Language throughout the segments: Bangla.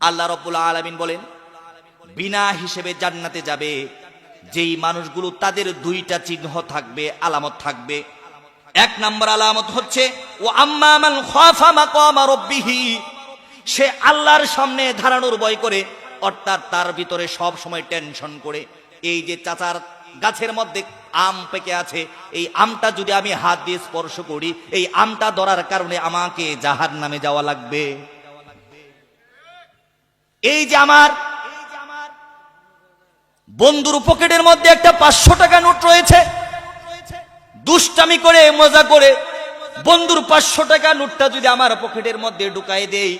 আল্লাহ রাব্বুল আলামিন বলেন, বিনা হিসেবে জান্নাতে যাবে যেই মানুষগুলো, তাদের দুইটা চিহ্ন থাকবে, আলামত থাকবে। এক নাম্বার আলামত হচ্ছে ও আম্মা মান খাফা মাকামা রাব্বিহি, সে আল্লাহর সামনে দাঁড়ানোর ভয় করে, অর্থাৎ তার ভিতরে সব সময় টেনশন করে, এই যে চাচার গাছের মধ্যে আম পেকে আছে, এই আমটা যদি আমি হাত দিয়ে স্পর্শ করি, এই আমটা ধরার কারণে আমাকে জাহান্নামে যাওয়া লাগবে। এই যে আমার বন্ধুর পকেটের মধ্যে একটা 500 টাকা নোট রয়েছে, দুষ্টামি করে মজা করে বন্ধুর 500 টাকা নোটটা যদি আমার পকেটের মধ্যে ঢুকাই দেই,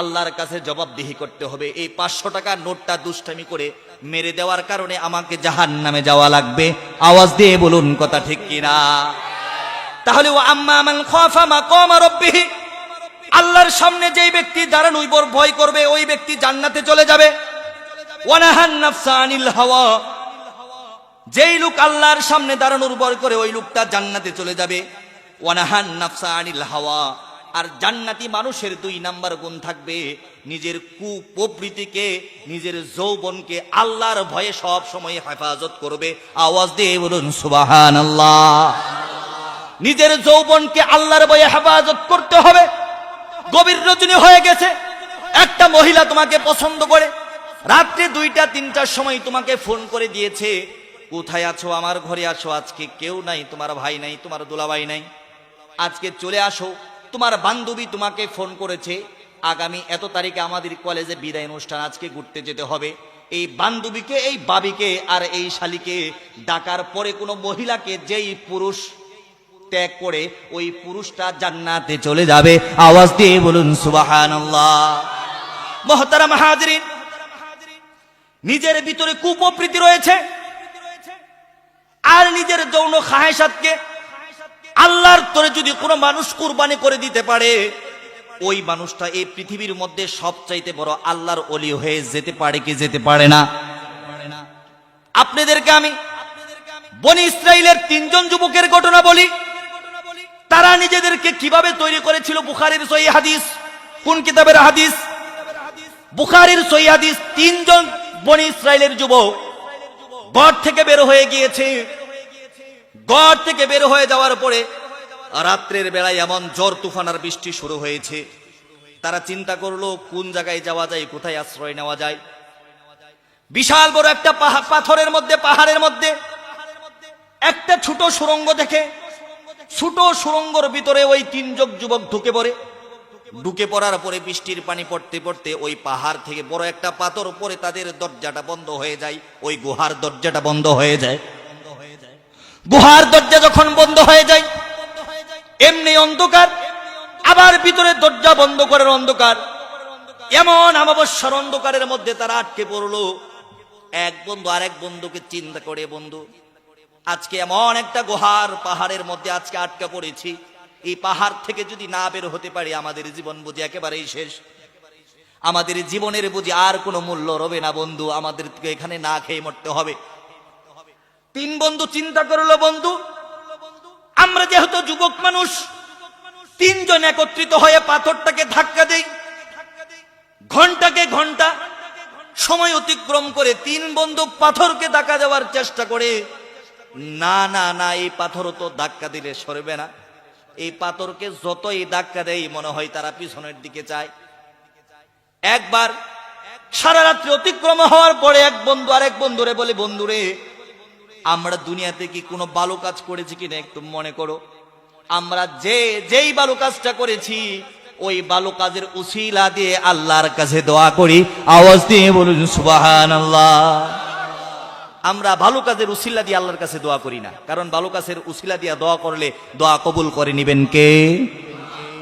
আল্লাহর কাছে জবাবদিহি করতে হবে। এই 500 টাকা নোটটা দুষ্টামি করে মেরে দেওয়ার কারণে আমাকে জাহান্নামে যাওয়া লাগবে। আওয়াজ দিয়ে বলুন কথা ঠিক কিনা? তাহলে ও আম্মা মান খাফা মাকামা রাব্বিহি, আল্লাহর সামনে যেই ব্যক্তি দাঁড়ানোর ভয় করবে, ওই ব্যক্তি জান্নাতে চলে যাবে। ওয়া নাহান নাফসা আনিল হাওয়া, যেই লোক আল্লাহর সামনে দাঁড়ানোর ভয় করে, ওই লোকটা জান্নাতে চলে যাবে। ওয়া নাহান নাফসা আনিল হাওয়া, আর জান্নাতি মানুষের 2 নাম্বার গুণ থাকবে, নিজের কুপ্রবৃত্তিকে, নিজের যৌবনকে আল্লাহর ভয়ে সব সময় হেফাজত করবে। আওয়াজ দিয়ে বলুন সুবহানাল্লাহ। নিজের যৌবনকে আল্লাহর ভয়ে হেফাজত করতে হবে। গভীর রজনী হয়ে গেছে, একটা মহিলা তোমাকে পছন্দ করে, রাত্রে 2টা 3টার সময় তোমাকে ফোন করে দিয়েছে, কোথায় আছো, আমার ঘরে আসো, আজকে কেউ নাই, তোমার ভাই নাই, তোমার দুলাভাই নাই, আজকে চলে আসো। তোমার বান্ধবী তোমাকে ফোন করেছে, আগামী এত তারিখে আমাদের কলেজে বিদায় অনুষ্ঠান, আজকে ঘুরতে যেতে হবে। এই বান্ধবীকে, এই বাবিকে আর এই শালিকে ডাকার পরে কোনো মহিলাকে যেই পুরুষ ত্যাগ করে, ওই পুরুষটা জান্নাতে চলে যাবে। আওয়াজ দিয়ে বলুন সুবহানাল্লাহ। মুহতারাম হাজিরিন, নিজের ভিতরে কুপ্রবৃত্তি রয়েছে আর নিজের যৌন খাহেসাতকে আল্লাহর তরে যদি কোনো মানুষ কুরবানি করে দিতে পারে, ওই মানুষটা এই পৃথিবীর মধ্যে সবচাইতে বড় আল্লাহর ওলি হয়ে যেতে পারে কি যেতে পারে না? আপনাদেরকে আমি বনি ইসরাইলের 3 জন যুবকের ঘটনা বলি। তারা নিজেদেরকে কিভাবে তৈরি করেছিল। বুখারীর সহিহ হাদিস। কোন কিতাবের হাদিস? বুখারীর সহিহ হাদিস। 3 জন বনি ইসরাইলের যুবক ঘর থেকে বের হয়ে গিয়েছে। ঘর থেকে বের হয়ে যাওয়ার পরে রাত্রের বেলায় এমন ঝড় তুফান আর বৃষ্টি শুরু হয়েছে। তারা চিন্তা করলো কোন জায়গায় যাওয়া যায়, কোথায় আশ্রয় নেওয়া যায়। বিশাল বড় একটা পাথরের মধ্যে, পাহাড়ের মধ্যে একটা ছোট সুড়ঙ্গ দেখে, ছোট সুড়ঙ্গর ভিতরে ওই 3 জন যুবক ঢুকে পড়ে। ঢুকে পড়ার পরে বৃষ্টির পানি পড়তে পড়তে ওই পাহাড় থেকে বড় একটা পাথর পরে তাদের দরজাটা বন্ধ হয়ে যায়। ওই গুহার দরজাটা বন্ধ হয়ে যায়। গুহার দরজা যখন বন্ধ হয়ে যায়, এমনি অন্ধকার, আবার ভিতরে দরজা বন্ধ করার অন্ধকার, এমন অমাবস্যার অন্ধকারের মধ্যে তারা আটকে পড়লো। এক বন্ধু আরেক বন্ধুকে চিন্তা করে, বন্ধু আজকে এমন একটা গুহার পাহাড়ের মধ্যে আজকে আটকা পড়েছি, এই পাহাড় থেকে যদি না বের হতে পারি আমাদের জীবন বুঝি একেবারেই শেষ, আমাদের জীবনের বুঝি আর কোনো মূল্য রবে না বন্ধু, আমাদেরকে এখানে না খেয়ে মরতে হবে। 3 বন্ধু চিন্তা করলো, বন্ধু আমরা যেহেতু যুবক মানুষ, 3 জন একত্রিত হয়ে পাথরটাকে ধাক্কা দেই। ঘন্টাকে ঘন্টা সময় অতিক্রম করে 3 বন্ধু পাথরকে ধাক্কা দেওয়ার চেষ্টা করে। না না না, এই পাথর তো ধাক্কা দিলে সরবে না। এই পাথরকে যতই ধাক্কা দেয় মনে হয় তারা পিছনের দিকে চায়। একবার সারা রাত্রি অতিক্রম হওয়ার পরে এক বন্ধু আরেক বন্ধুরে বলে, বন্ধুরে আমরা দুনিয়াতে কি কোনো ভালো কাজ করেছি কিনা একটু মনে করো। আমরা যেই ভালো কাজটা করেছি ওই ভালো কাজের উসিলা দিয়ে আল্লাহর কাছে দোয়া করি। আওয়াজ দিয়ে বলুন সুবহানাল্লাহ। আমরা ভালো কাজের উসিলা দিয়ে আল্লাহর কাছে দোয়া করি না, কারণ ভালো কাজের উসিলা দিয়ে দোয়া করলে দোয়া কবুল করে নিবেন কে?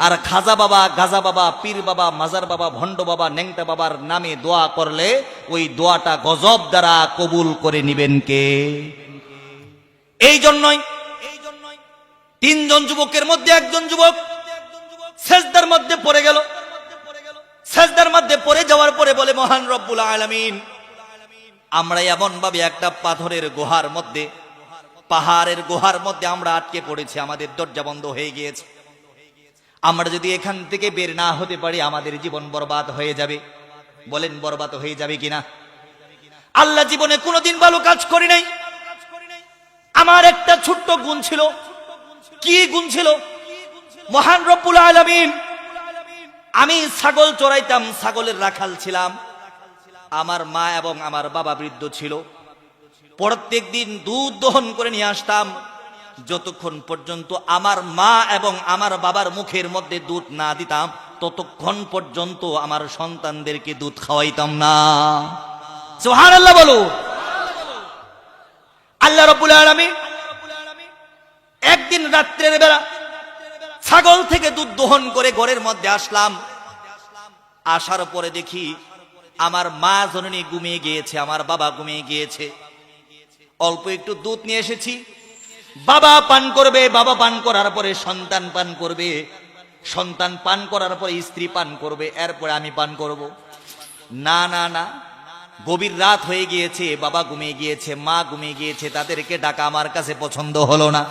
আর খাজা বাবা, গাজা বাবা, পীর বাবা, মাজার বাবা, ভণ্ড বাবা, নেংটা বাবার নামে দোয়া করলে ওই দোয়াটা গজব দ্বারা কবুল করে নিবেন কে? এই জন্যই 3 জন যুবকের মধ্যে একজন যুবক সেজদার মধ্যে পড়ে গেল। সেজদার মধ্যে পড়ে যাওয়ার পরে বলে, মহান রব্বুল আলামিন, আমরা এমন ভাবে একটা পাথরের গুহার মধ্যে, পাহাড়ের গুহার মধ্যে আমরা আটকে পড়েছি, আমাদের দরজা বন্ধ হয়ে গিয়েছে। আমরা যদি এখান থেকে বের না হতে পারি আমাদের জীবন বরবাদ হয়ে যাবে। বলেন বরবাদ হয়ে যাবে কিনা? আল্লাহ জীবনে কোনোদিন ভালো কাজ করি নাই। আমার একটা ছোট্ট গুণ ছিল। কি গুণ ছিল? মহান রব্বুল আলামিন, আমি ছাগল চড়াইতাম, ছাগলের রাখাল ছিলাম। আমার মা এবং আমার বাবা বৃদ্ধ ছিল। প্রত্যেক দিন দুধ দহন করে নিয়ে আসতাম। যতক্ষণ পর্যন্ত আমার মা এবং আমার বাবার মুখের মধ্যে দুধ না দিতাম, ততক্ষণ পর্যন্ত আমার সন্তানদেরকে দুধ খাওয়াইতাম না। সুবহানাল্লাহ বলো। আল্লাহ রাব্বুল আলামিন একদিন রাত্রের বেলা ছাগল থেকে দুধ দহন করে ঘরের মধ্যে আসলাম। আসার পরে দেখি আমার মা জননী ঘুমিয়ে গিয়েছে, আমার বাবা ঘুমিয়ে গিয়েছে। অল্প একটু দুধ নিয়ে এসেছি, বাবা পান করবে, বাবা পান করার পরে সন্তান পান করবে, সন্তান পান করার পরে স্ত্রী পান করবে, এরপরে আমি পান করব। না না না, গভীর রাত হয়ে গিয়েছে, বাবা ঘুমিয়ে গিয়েছে, মা ঘুমিয়ে গিয়েছে, তাদেরকে ডাকা আমার কাছে পছন্দ হলো না।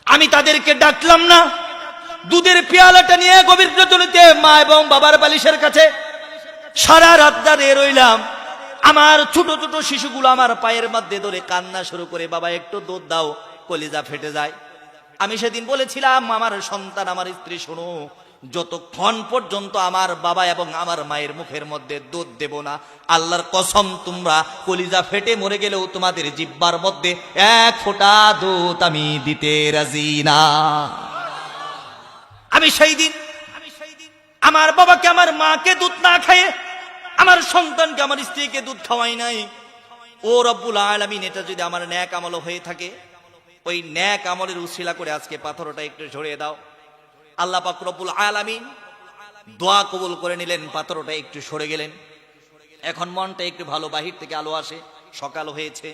আমি তাদেরকে ডাকলাম না। দুধের পেয়ালাটা নিয়ে গভীর রজনীতে মা এবং বাবার বালিশের কাছে সারা রাত দাঁড়িয়ে রইলাম। আমার ছোট ছোট শিশুগুলো আমার পায়ের মধ্যে ধরে কান্না শুরু করে, বাবা একটু দুধ দাও, কলিজা ফেটে যায়। আমি সেদিন বলেছিলাম, আমার সন্তান, আমার স্ত্রী, শোনো, যতক্ষণ পর্যন্ত আমার বাবা এবং আমার মায়ের মুখের মধ্যে দুধ দেব না, আল্লাহর কসম তোমরা কলিজা ফেটে মরে গেলেও তোমাদের জিহ্বার মধ্যে এক ফোঁটা দুধ আমি দিতে রাজি না। আমি সেই দিন আমার বাবাকে, আমার মাকে দুধ না খাইয়ে, আমার সন্তানকে, আমার স্ত্রীকে দুধ খাওয়াই নাই। ও রব্বুল আলামিন, এটা যদি আমার ন্যাক আমল হয়ে থাকে, ওই ন্যাক আমলের উসিলা করে আজকে পাথরটা একটু ঝরিয়ে দাও। আল্লাহ পাক রব্বুল আলামিন দোয়া কবুল করে নিলেন, পাথরটা একটু সরে গেলেন। এখন মনটা একটু ভালো, বাহির থেকে আলো আসে, সকাল হয়েছে।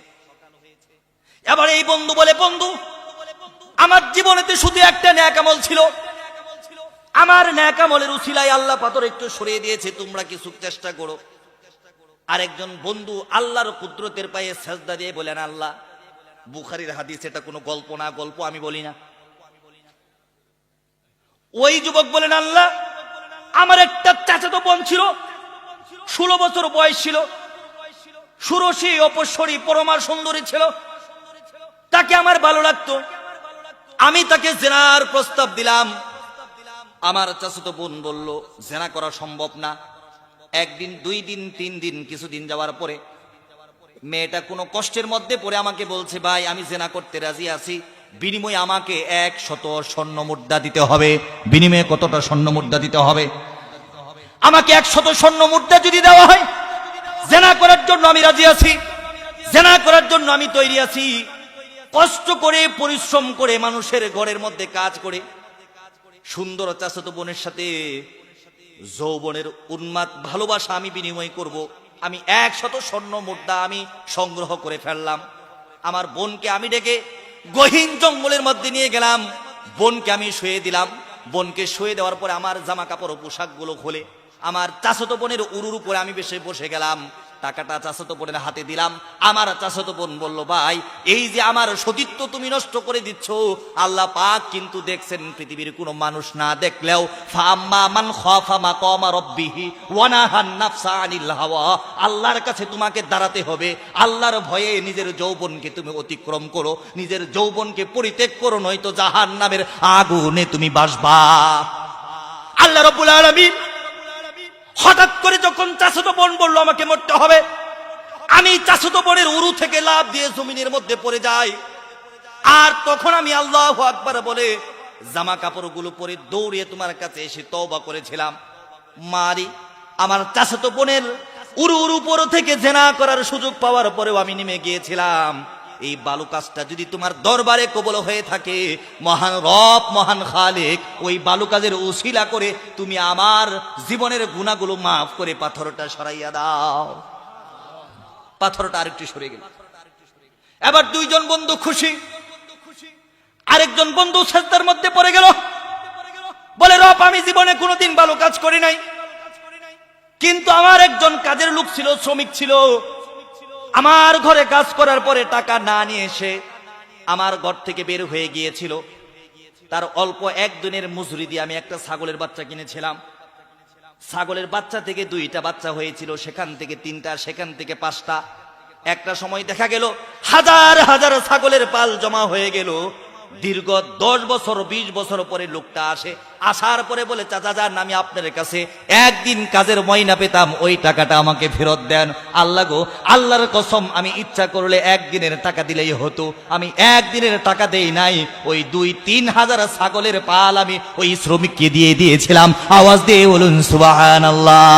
এবার এই বন্ধু বলে, বন্ধু, আমার জীবনেতে শুধু একটা ন্যাক আমল ছিল, আমার ন্যাক আমলের উসিলায় আল্লাহ পাথর একটু সরিয়ে দিয়েছে, তোমরা কিছু চেষ্টা করো। আরেকজন বন্ধু আল্লাহর কুদরতের পায়ে সেজদা দিয়ে বলেন, আল্লাহ, বুখারীর হাদিস, এটা কোনো গল্প না, গল্প আমি বলি না। ওই যুবক বলেন, আল্লাহ, আমার একটা চাচাতো বোন ছিল, 16 বছর বয়স ছিল, সুরসী, অপস্বরী, পরমা সুন্দরী ছিল, তাকে আমার ভালো লাগতো। আমি তাকে জেনার প্রস্তাব দিলাম। আমার চাচাতো বোন বলল, জেনা করা সম্ভব না। একদিন, 2 দিন, 3 দিন, কিছুদিন যাওয়ার পরে মেয়েটা কোনো কষ্টের মধ্যে পড়ে আমাকে বলছে, ভাই, আমি জেনা করতে রাজি আছি, বিনিময়ে আমাকে 100 স্বর্ণ মুদ্রা দিতে হবে। বিনিময়ে কতটা স্বর্ণ মুদ্রা দিতে হবে? আমাকে 100 স্বর্ণ মুদ্রা যদি দেওয়া হয়, জেনা করার জন্য আমি রাজি আছি, জেনা করার জন্য আমি তৈরি আছি। কষ্ট করে, পরিশ্রম করে, মানুষের ঘরের মধ্যে কাজ করে, সুন্দর চাচাতো বোনের সাথে যৌবনের উন্মাদ ভালোবাসা আমি বিনিময় করব। আমি 100 স্বর্ণ মুদ্রা আমি সংগ্রহ করে ফেললাম। আমার বোনকে আমি ডেকে গহীন জঙ্গলের মধ্যে নিয়ে গেলাম। বোনকে আমি শুয়ে দিলাম। বোনকে শুয়ে দেওয়ার পরে আমার জামা কাপড় ও পোশাকগুলো খুলে আমার চাচাতো বোনের উরুর উপরে আমি বসে গেলাম। টাকাটা চাচাতো বোনের হাতে দিলাম। আমার চাচাতো বোন বলল, ভাই, এই যে আমার সতীত্ব তুমি নষ্ট করে দিচ্ছ, আল্লাহ পাক কিন্তু দেখছেন, পৃথিবীর কোনো মানুষ না দেখলেও, ফাম্মা মান খাফা মাকামা রাব্বিহি ওয়া নাহান নাফসা আনিল হাওয়া, আল্লাহর কাছে তোমাকে দাঁড়াতে হবে। আল্লাহর ভয়ে নিজের যৌবনকে তুমি অতিক্রম করো, নিজের যৌবনকে পরিত্যাগ করো, নয়তো জাহান্নামের আগুনে তুমি বাসবা। আল্লাহ রাব্বুল আলামিন হঠাৎ করে যখন চাচাতো বোন বলল আমাকে মরতে হবে, আমি চাচাতো বোনের উরু থেকে লাফ দিয়ে জমিনের মধ্যে পড়ে যাই। আর তখন আমি আল্লাহু আকবার বলে জামা কাপড়গুলো পরে দৌড়িয়ে তোমার কাছে এসে তওবা করেছিলাম। মারি, আমার চাচাতো বোনের উরুর উপর থেকে জেনা করার সুযোগ পাওয়ার পরেও আমি নেমে গিয়েছিলাম। এই বালু কাজটা যদি তোমার দরবারে কবুল হয়ে থাকে, মহান রব, মহান খালিক, ওই বালু কাজের উসিলা করে তুমি আমার জীবনের গুনাহগুলো মাফ করে পাথরটা সরাইয়া দাও। পাথরটা আরেকটু সরে গেল। এবার 2 জন বন্ধু খুশি। আরেকজন বন্ধু সেজদার মধ্যে পড়ে গেল, বলে, রব, আমি জীবনে কোনোদিন ভালো কাজ করি নাই, কিন্তু আমার একজন কাজের লোক ছিল, শ্রমিক ছিল, আমার ঘরে কাজ করার পরে টাকা না নিয়ে এসে আমার ঘর থেকে বের হয়ে গিয়েছিল। তার অল্প 1 দিনের মজুরি দিয়ে আমি একটা ছাগলের বাচ্চা কিনেছিলাম। ছাগলের বাচ্চা থেকে 2টা বাচ্চা হয়েছিল, সেখান থেকে 3টা, সেখান থেকে 5টা। একটা সময় দেখা গেল হাজার হাজার ছাগলের পাল জমা হয়ে গেল। দীর্ঘ 10 বছর 20 বছর পরে লোকটা আসে, আসার পরে বলে, চাচা যান, আমি আপনার কাছে একদিন কাজের ময়না পেতাম, ওই টাকাটা আমাকে ফেরত দেন। আল্লাহ গো, আল্লাহর কসম, আমি ইচ্ছা করলে একদিনের টাকা দিলেই হতো, আমি একদিনের টাকা দেই নাই। ওই 2-3 হাজার ছাগলের পাল আমি ওই শ্রমিককে দিয়ে দিয়েছিলাম। আওয়াজ দিয়ে বলুন সুবহানাল্লাহ।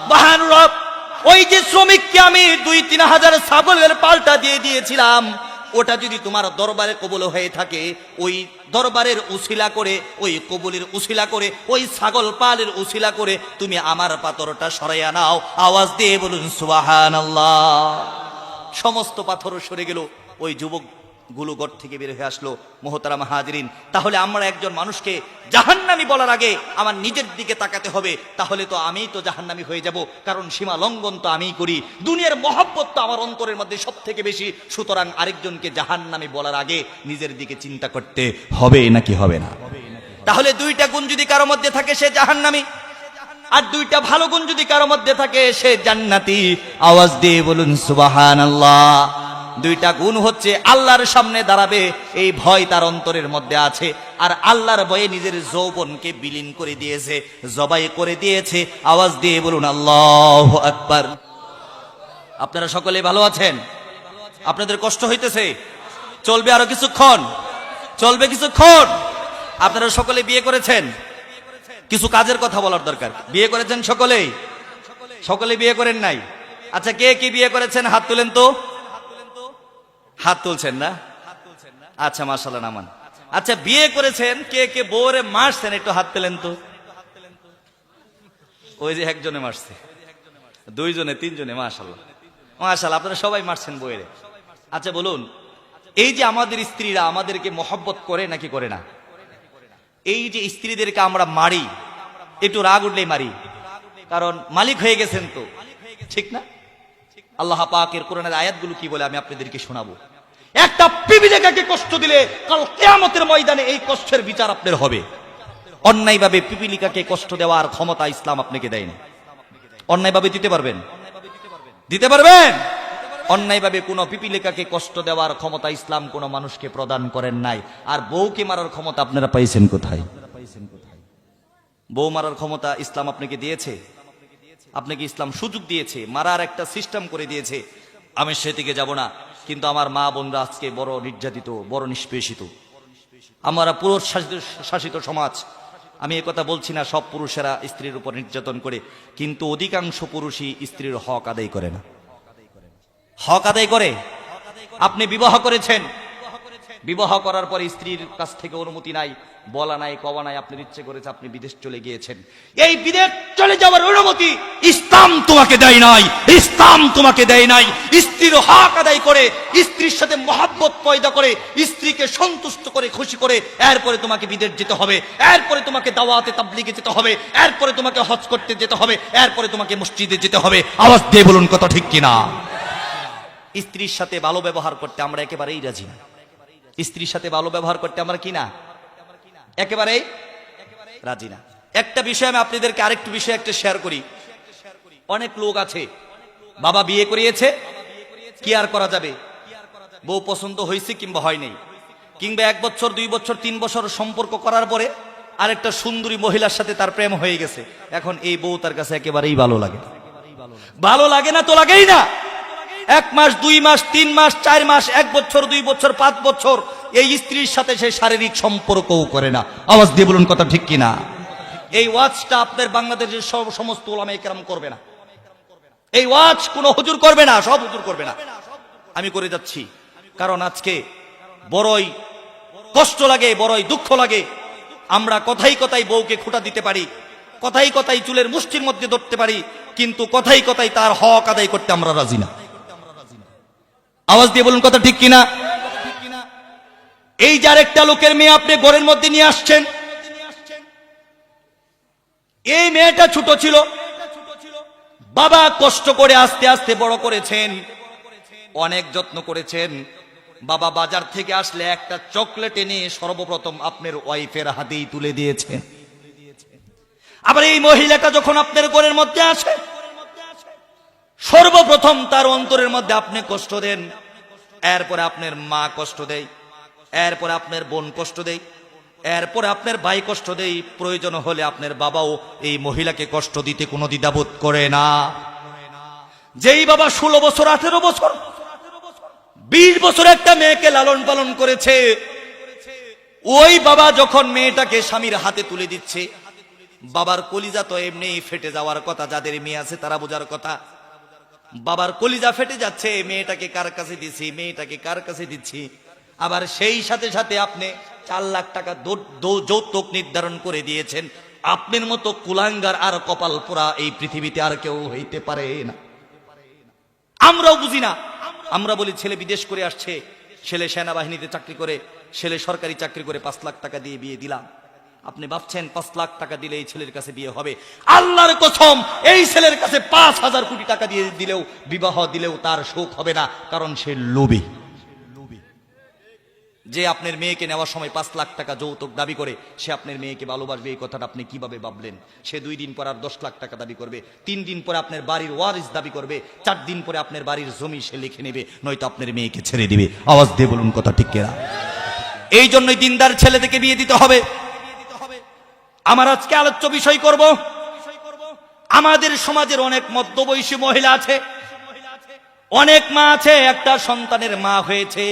সুবহানাল্লাহ। ওই যে শ্রমিককে আমি 2-3 হাজার ছাগলের পালটা দিয়ে দিয়েছিলাম, ওটা যদি তোমার দরবারে কবুল হয়ে থাকে, ওই দরবারের উসিলা করে, ওই কবুলের উসিলা করে, ওই ছাগল পালের উসিলা করে তুমি আমার পাথরটা সরাইয়া নাও। আওয়াজ দিয়ে বলুন সুবহানাল্লাহ। সমস্ত পাথর সরে গেল, ওই যুবকগুলো ঘর থেকে বের হয়ে আসলো। মুহতারাম হাজিরিন, তাহলে আমরা একজন মানুষকে জাহান্নামী বলার আগে আমার নিজের দিকে তাকাতে হবে, তাহলে তো আমিই তো জাহান্নামী হয়ে যাব, কারণ সীমা লঙ্ঘন তো আমিই করি। দুনিয়ার মহব্বত তো আমার অন্তরের মধ্যে সব থেকে বেশি, সুতরাং আরেকজনকে জাহান্নামী বলার আগে নিজের দিকে চিন্তা করতে হবে নাকি হবে না? তাহলে 2টা গুণ যদি কারো মধ্যে থাকে সে জাহান্নামী, আর 2টা ভালো গুণ যদি কারো মধ্যে থাকে সে জান্নাতি। আওয়াজ দিয়ে বলুন সুবহানাল্লাহ। 2টা গুণ হচ্ছে আল্লাহর সামনে দাঁড়াবে এই ভয় তার অন্তরের মধ্যে আছে, আর আল্লাহর ভয়ে নিজের যৌবনকে বিলীন করে দিয়েছে, জবাই করে দিয়েছে। আওয়াজ দিয়ে বলুন আল্লাহু আকবার। আপনারা সকলে ভালো আছেন? আপনাদের কষ্ট হইতেছে? চলবে আরো কিছুক্ষণ? চলবে কিছুক্ষণ? আপনারা সকলে বিয়ে করেছেন? কিছু কাজের কথা বলার দরকার। বিয়ে করেছেন সকলেই? সকলে বিয়ে করেন নাই? আচ্ছা, কে কি বিয়ে করেছেন হাত তুলেন তো। হাত তুলছেন না? আচ্ছা, মাশাআল্লাহ, নামান। আচ্ছা, বিয়ে করেছেন, কে কে বউরে মারছেন একটু হাত তুলেন তো। ওই যে একজনে মারছে, 2 জনে 3 জনে, মাশাআল্লাহ মাশাআল্লাহ, আপনারা সবাই মারছেন বউরে। আচ্ছা বলুন, এই যে আমাদের স্ত্রীরা আমাদেরকে মহব্বত করে নাকি করে না? এই যে স্ত্রীদেরকে আমরা মারি, একটু রাগ উঠলেই মারি, কারণ মালিক হয়ে গেছেন তো, ঠিক না? আল্লাহ পাকের কোরআনের আয়াতগুলো কি বলে আমি আপনাদেরকে শোনাবো। একটা পিপিলিকাকে কষ্ট দিলে কাল কিয়ামতের ময়দানে এই কষ্টের বিচার আপনার হবে। অন্যায়ভাবে পিপিলিকাকে কষ্ট দেওয়ার ক্ষমতা ইসলাম আপনাকে দেয় না। অন্যায়ভাবে দিতে পারবেন? দিতে পারবেন? অন্যায়ভাবে কোন পিপিলিকাকে কষ্ট দেওয়ার ক্ষমতা ইসলাম কোন মানুষকে প্রদান করেন নাই। আর বউকে মারার ক্ষমতা আপনারা পাইছেন কোথায়? বউ মারার ক্ষমতা ইসলাম আপনাকে দিয়েছে? আপনাকে ইসলাম সুযোগ দিয়েছে, মারার একটা সিস্টেম করে দিয়েছে। আমি সেদিকে যাব না, কিন্তু আমার মা বোনরা আজকে বড় নির্যাতিত, বড় নিষ্পেষিত। আমরা পুরুষ শাসিত সমাজ। আমি একথা বলছি না সব পুরুষেরা স্ত্রীর উপর নির্যাতন করে, কিন্তু অধিকাংশ পুরুষই স্ত্রীর হক আদায় করে না। হক আদায় করে। আপনি বিবাহ করেছেন, বিবাহ করার পরে স্ত্রীর কাছ থেকে অনুমতি নাই, বলা নাই, কওয়া নাই, আপনার ইচ্ছে করেছে আপনি বিদেশ চলে গিয়েছেন। এই বিদেশ চলে যাওয়ার অনুমতি ইসলাম তোমাকে দেয় নাই, ইসলাম তোমাকে দেয় নাই। স্ত্রীর হক আদায় করে, স্ত্রীর সাথে মহব্বত পয়দা করে, স্ত্রীকে সন্তুষ্ট করে, খুশি করে, এরপরে তোমাকে বিদেশ যেতে হবে, এরপরে তোমাকে দাওয়াতে তাবলীগে যেতে হবে, এরপরে তোমাকে হজ করতে যেতে হবে, এরপরে তোমাকে মসজিদে যেতে হবে। আওয়াজ দিয়ে বলুন কথা ঠিক কিনা? স্ত্রীর সাথে ভালো ব্যবহার করতে আমরা একেবারেই রাজি না। স্ত্রীর সাথে ভালো ব্যবহার করতে আমরা কি না? একেবারেই রাজি না। একটা বিষয় আমি আপনাদেরকে আরেকটু বিষয় একটা শেয়ার করি। অনেক লোক আছে, বাবা বিয়ে করিয়েছে, কি আর করা যাবে, বউ পছন্দ হয়েছে কিংবা হয় নাই, কিংবা 1 বছর 2 বছর 3 বছর সম্পর্ক করার পরে আরেকটা সুন্দরী মহিলার সাথে তার প্রেম হয়ে গেছে। এখন এই বউ তার কাছে একেবারেই ভালো লাগে। ভালো লাগে না তো লাগেই না। 1 মাস 2 মাস 3 মাস 4 মাস 1 বছর 2 বছর 5 বছর এই স্ত্রীর সাথে সে শারীরিক সম্পর্কও করে না। আওয়াজ দিয়ে বলুন কথা ঠিক কিনা? এই ওয়াজটা আপনার বাংলাদেশের সমস্ত উলামায়ে কেরাম করবে না। এই ওয়াজ কোন হুজুর করবে না, সব হুজুর করবে না। আমি করে যাচ্ছি, কারণ আজকে বড়ই কষ্ট লাগে, বড়ই দুঃখ লাগে। আমরা কথাই কথাই বউকে খোঁটা দিতে পারি, কথাই কথাই চুলের মুষ্টির মধ্যে ধরতে পারি, কিন্তু কথাই কথাই তার হক আদায় করতে আমরা রাজি না। আওয়াজ দিয়ে বলুন কথা ঠিক কিনা? এই যার একটা লোকের মেয়ে আপনি ঘরের মধ্যে নিয়ে আসছেন, এই মেয়েটা ছোট ছিল, বাবা কষ্ট করে আস্তে আস্তে বড় করেছেন, অনেক যত্ন করেছেন। বাবা বাজার থেকে আসলে একটা চকলেট এনে সর্বপ্রথম আপনার ওয়াইফের হাতেই তুলে দিয়েছে। আবার এই মহিলাটা যখন আপনার ঘরের মধ্যে আসে, সর্বপ্রথম তার অন্তরের মধ্যে আপনি কষ্ট দেন, এরপরে আপনার মা কষ্ট দেয়, এরপরে আপনার বোন কষ্ট দেয়, এরপরে আপনার ভাই কষ্ট দেয়, প্রয়োজন হলে আপনার বাবাও এই মহিলাকে কষ্ট দিতে কোনো দ্বিধাবোধ করে না। যেই বাবা 16 বছর 18 বছর 20 বছর একটা মেয়েকে লালন পালন করেছে, ওই বাবা যখন মেয়েটাকে স্বামীর হাতে তুলে দিচ্ছে, বাবার কলিজা তো এমনি ফেটে যাওয়ার কথা, যাদের মেয়ে আছে তারা বোঝার কথা। বাবার কলিজা ফেটে যাচ্ছে, মেয়েটাকে কার কাছে দিচ্ছি, মেয়েটাকে কার কাছে দিচ্ছি। আবার সেই সাথে সাথে আপনি 4 লাখ টাকা যৌতুক নির্ধারণ করে দিয়েছেন। আপনার মতো কুলাঙ্গার আর কপাল পোড়া এই পৃথিবীতে আর কেউ হইতে পারে না। আমরাও বুঝি না, আমরা বলি ছেলে বিদেশ করে আসছে, ছেলে সেনাবাহিনীতে চাকরি করে, ছেলে সরকারি চাকরি করে, 5 লাখ টাকা দিয়ে বিয়ে দিলাম। আপনি ভাবছেন 5 লাখ টাকা দিলে এই ছেলের কাছে বিয়ে হবে? আল্লাহর কসম, এই ছেলের কাছে 5,000 কোটি টাকা দিয়ে দিলেও, বিবাহ দিলেও তার সুখ হবে না, কারণ সে লোভী। যে আপনার মেয়েকে নেওয়ার সময় 5 লাখ টাকা যৌতুক দাবি করে, সে আপনার মেয়েকে ভালোবাসবে এই কথাটা আপনি কিভাবে ভাবলেন? সে 2 দিন পর আর 10 লাখ টাকা দাবি করবে, 3 দিন পরে আপনার বাড়ির ওয়ারিস দাবি করবে, 4 দিন পরে আপনার বাড়ির জমি সে লিখে নেবে, নয়তো আপনার মেয়েকে ছেড়ে দিবে। আওয়াজ দিয়ে বলুন কথা ঠিক কিনা? এই জন্যই দিনদার ছেলে থেকে বিয়ে দিতে হবে। আমার আজকে আলোচ্য বিষয় করব, আমাদের সমাজের অনেক মধ্যবয়সী মহিলা আছে, অনেক মা আছে, একটা সন্তানের মা হয়েছে,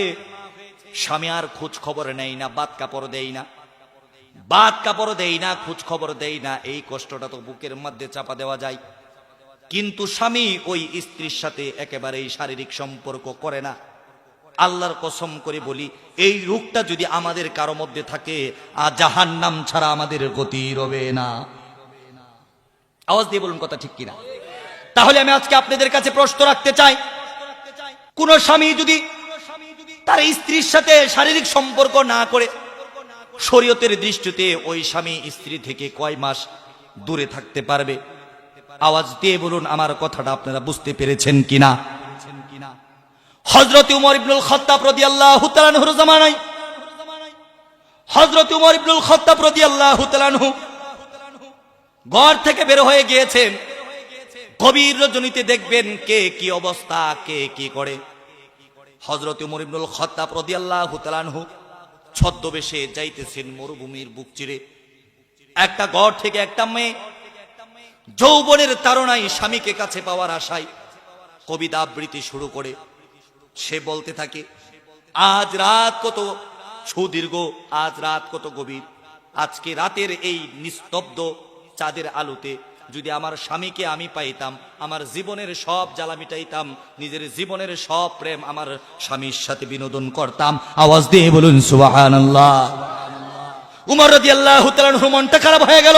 স্বামী আর খোঁজ খবর নেই না, বাত কাপড় দেই না, বাত কাপড় দেই না, খোঁজ খবর দেই না। এই কষ্টটা তো বুকের মধ্যে চাপা দেওয়া যায়, কিন্তু স্বামী ওই স্ত্রীর সাথে একেবারেই শারীরিক সম্পর্ক করে না। আল্লাহর কসম করে বলি, এই রোগটা যদি আমাদের কারো মধ্যে থাকে, জাহান্নাম ছাড়া আমাদের গতি রবে না। আওয়াজ দিয়ে বলুন কথা ঠিক কিনা? তাহলে আমি আজকে আপনাদের কাছে প্রশ্ন রাখতে চাই, কোন স্বামী যদি তার স্ত্রীর সাথে শারীরিক সম্পর্ক না করে, শরীয়তের দৃষ্টিতে ওই স্বামী স্ত্রী থেকে কয় মাস দূরে থাকতে পারবে? আওয়াজ দিয়ে বলুন আমার কথাটা আপনারা বুঝতে পেরেছেন কিনা? হযরত উমর ইবনুল খাত্তাব রাদিয়াল্লাহু তাআলা আনহুর জামানায়, হযরত উমর ইবনুল খাত্তাব রাদিয়াল্লাহু তাআলা আনহু ঘর থেকে বের হয়ে গিয়েছেন, গভীর রজনীতে দেখবেন কে কি অবস্থা, কে কি করে। হযরত উমর ইবনুল খাত্তাব রাদিয়াল্লাহু তাআলা আনহু ছদ্মবেশে যাইতেছেন মরুভূমির বুক চিরে। একটা ঘর থেকে একটা মেয়ে যৌবনের তাড়নায় স্বামীকে কাছে পাওয়ার আশায় কবিতা আবৃত্তি শুরু করে। সে বলতে থাকে, আজ রাত কত সুদীর্ঘ, আজ রাত কত গভীর, আজকে রাতের এই নিস্তব্ধ চাঁদের আলোতে যদি আমার স্বামীকে আমি পাইতাম, আমার জীবনের সব জ্বালা মিটাইতাম, নিজের জীবনের সব প্রেম আমার স্বামীর সাথে বিনোদন করতাম। আওয়াজ দিয়ে বলুন সুবহানাল্লাহ। উমর রাদিয়াল্লাহু তাআলা আনহু মনটা খারাপ হয়ে গেল।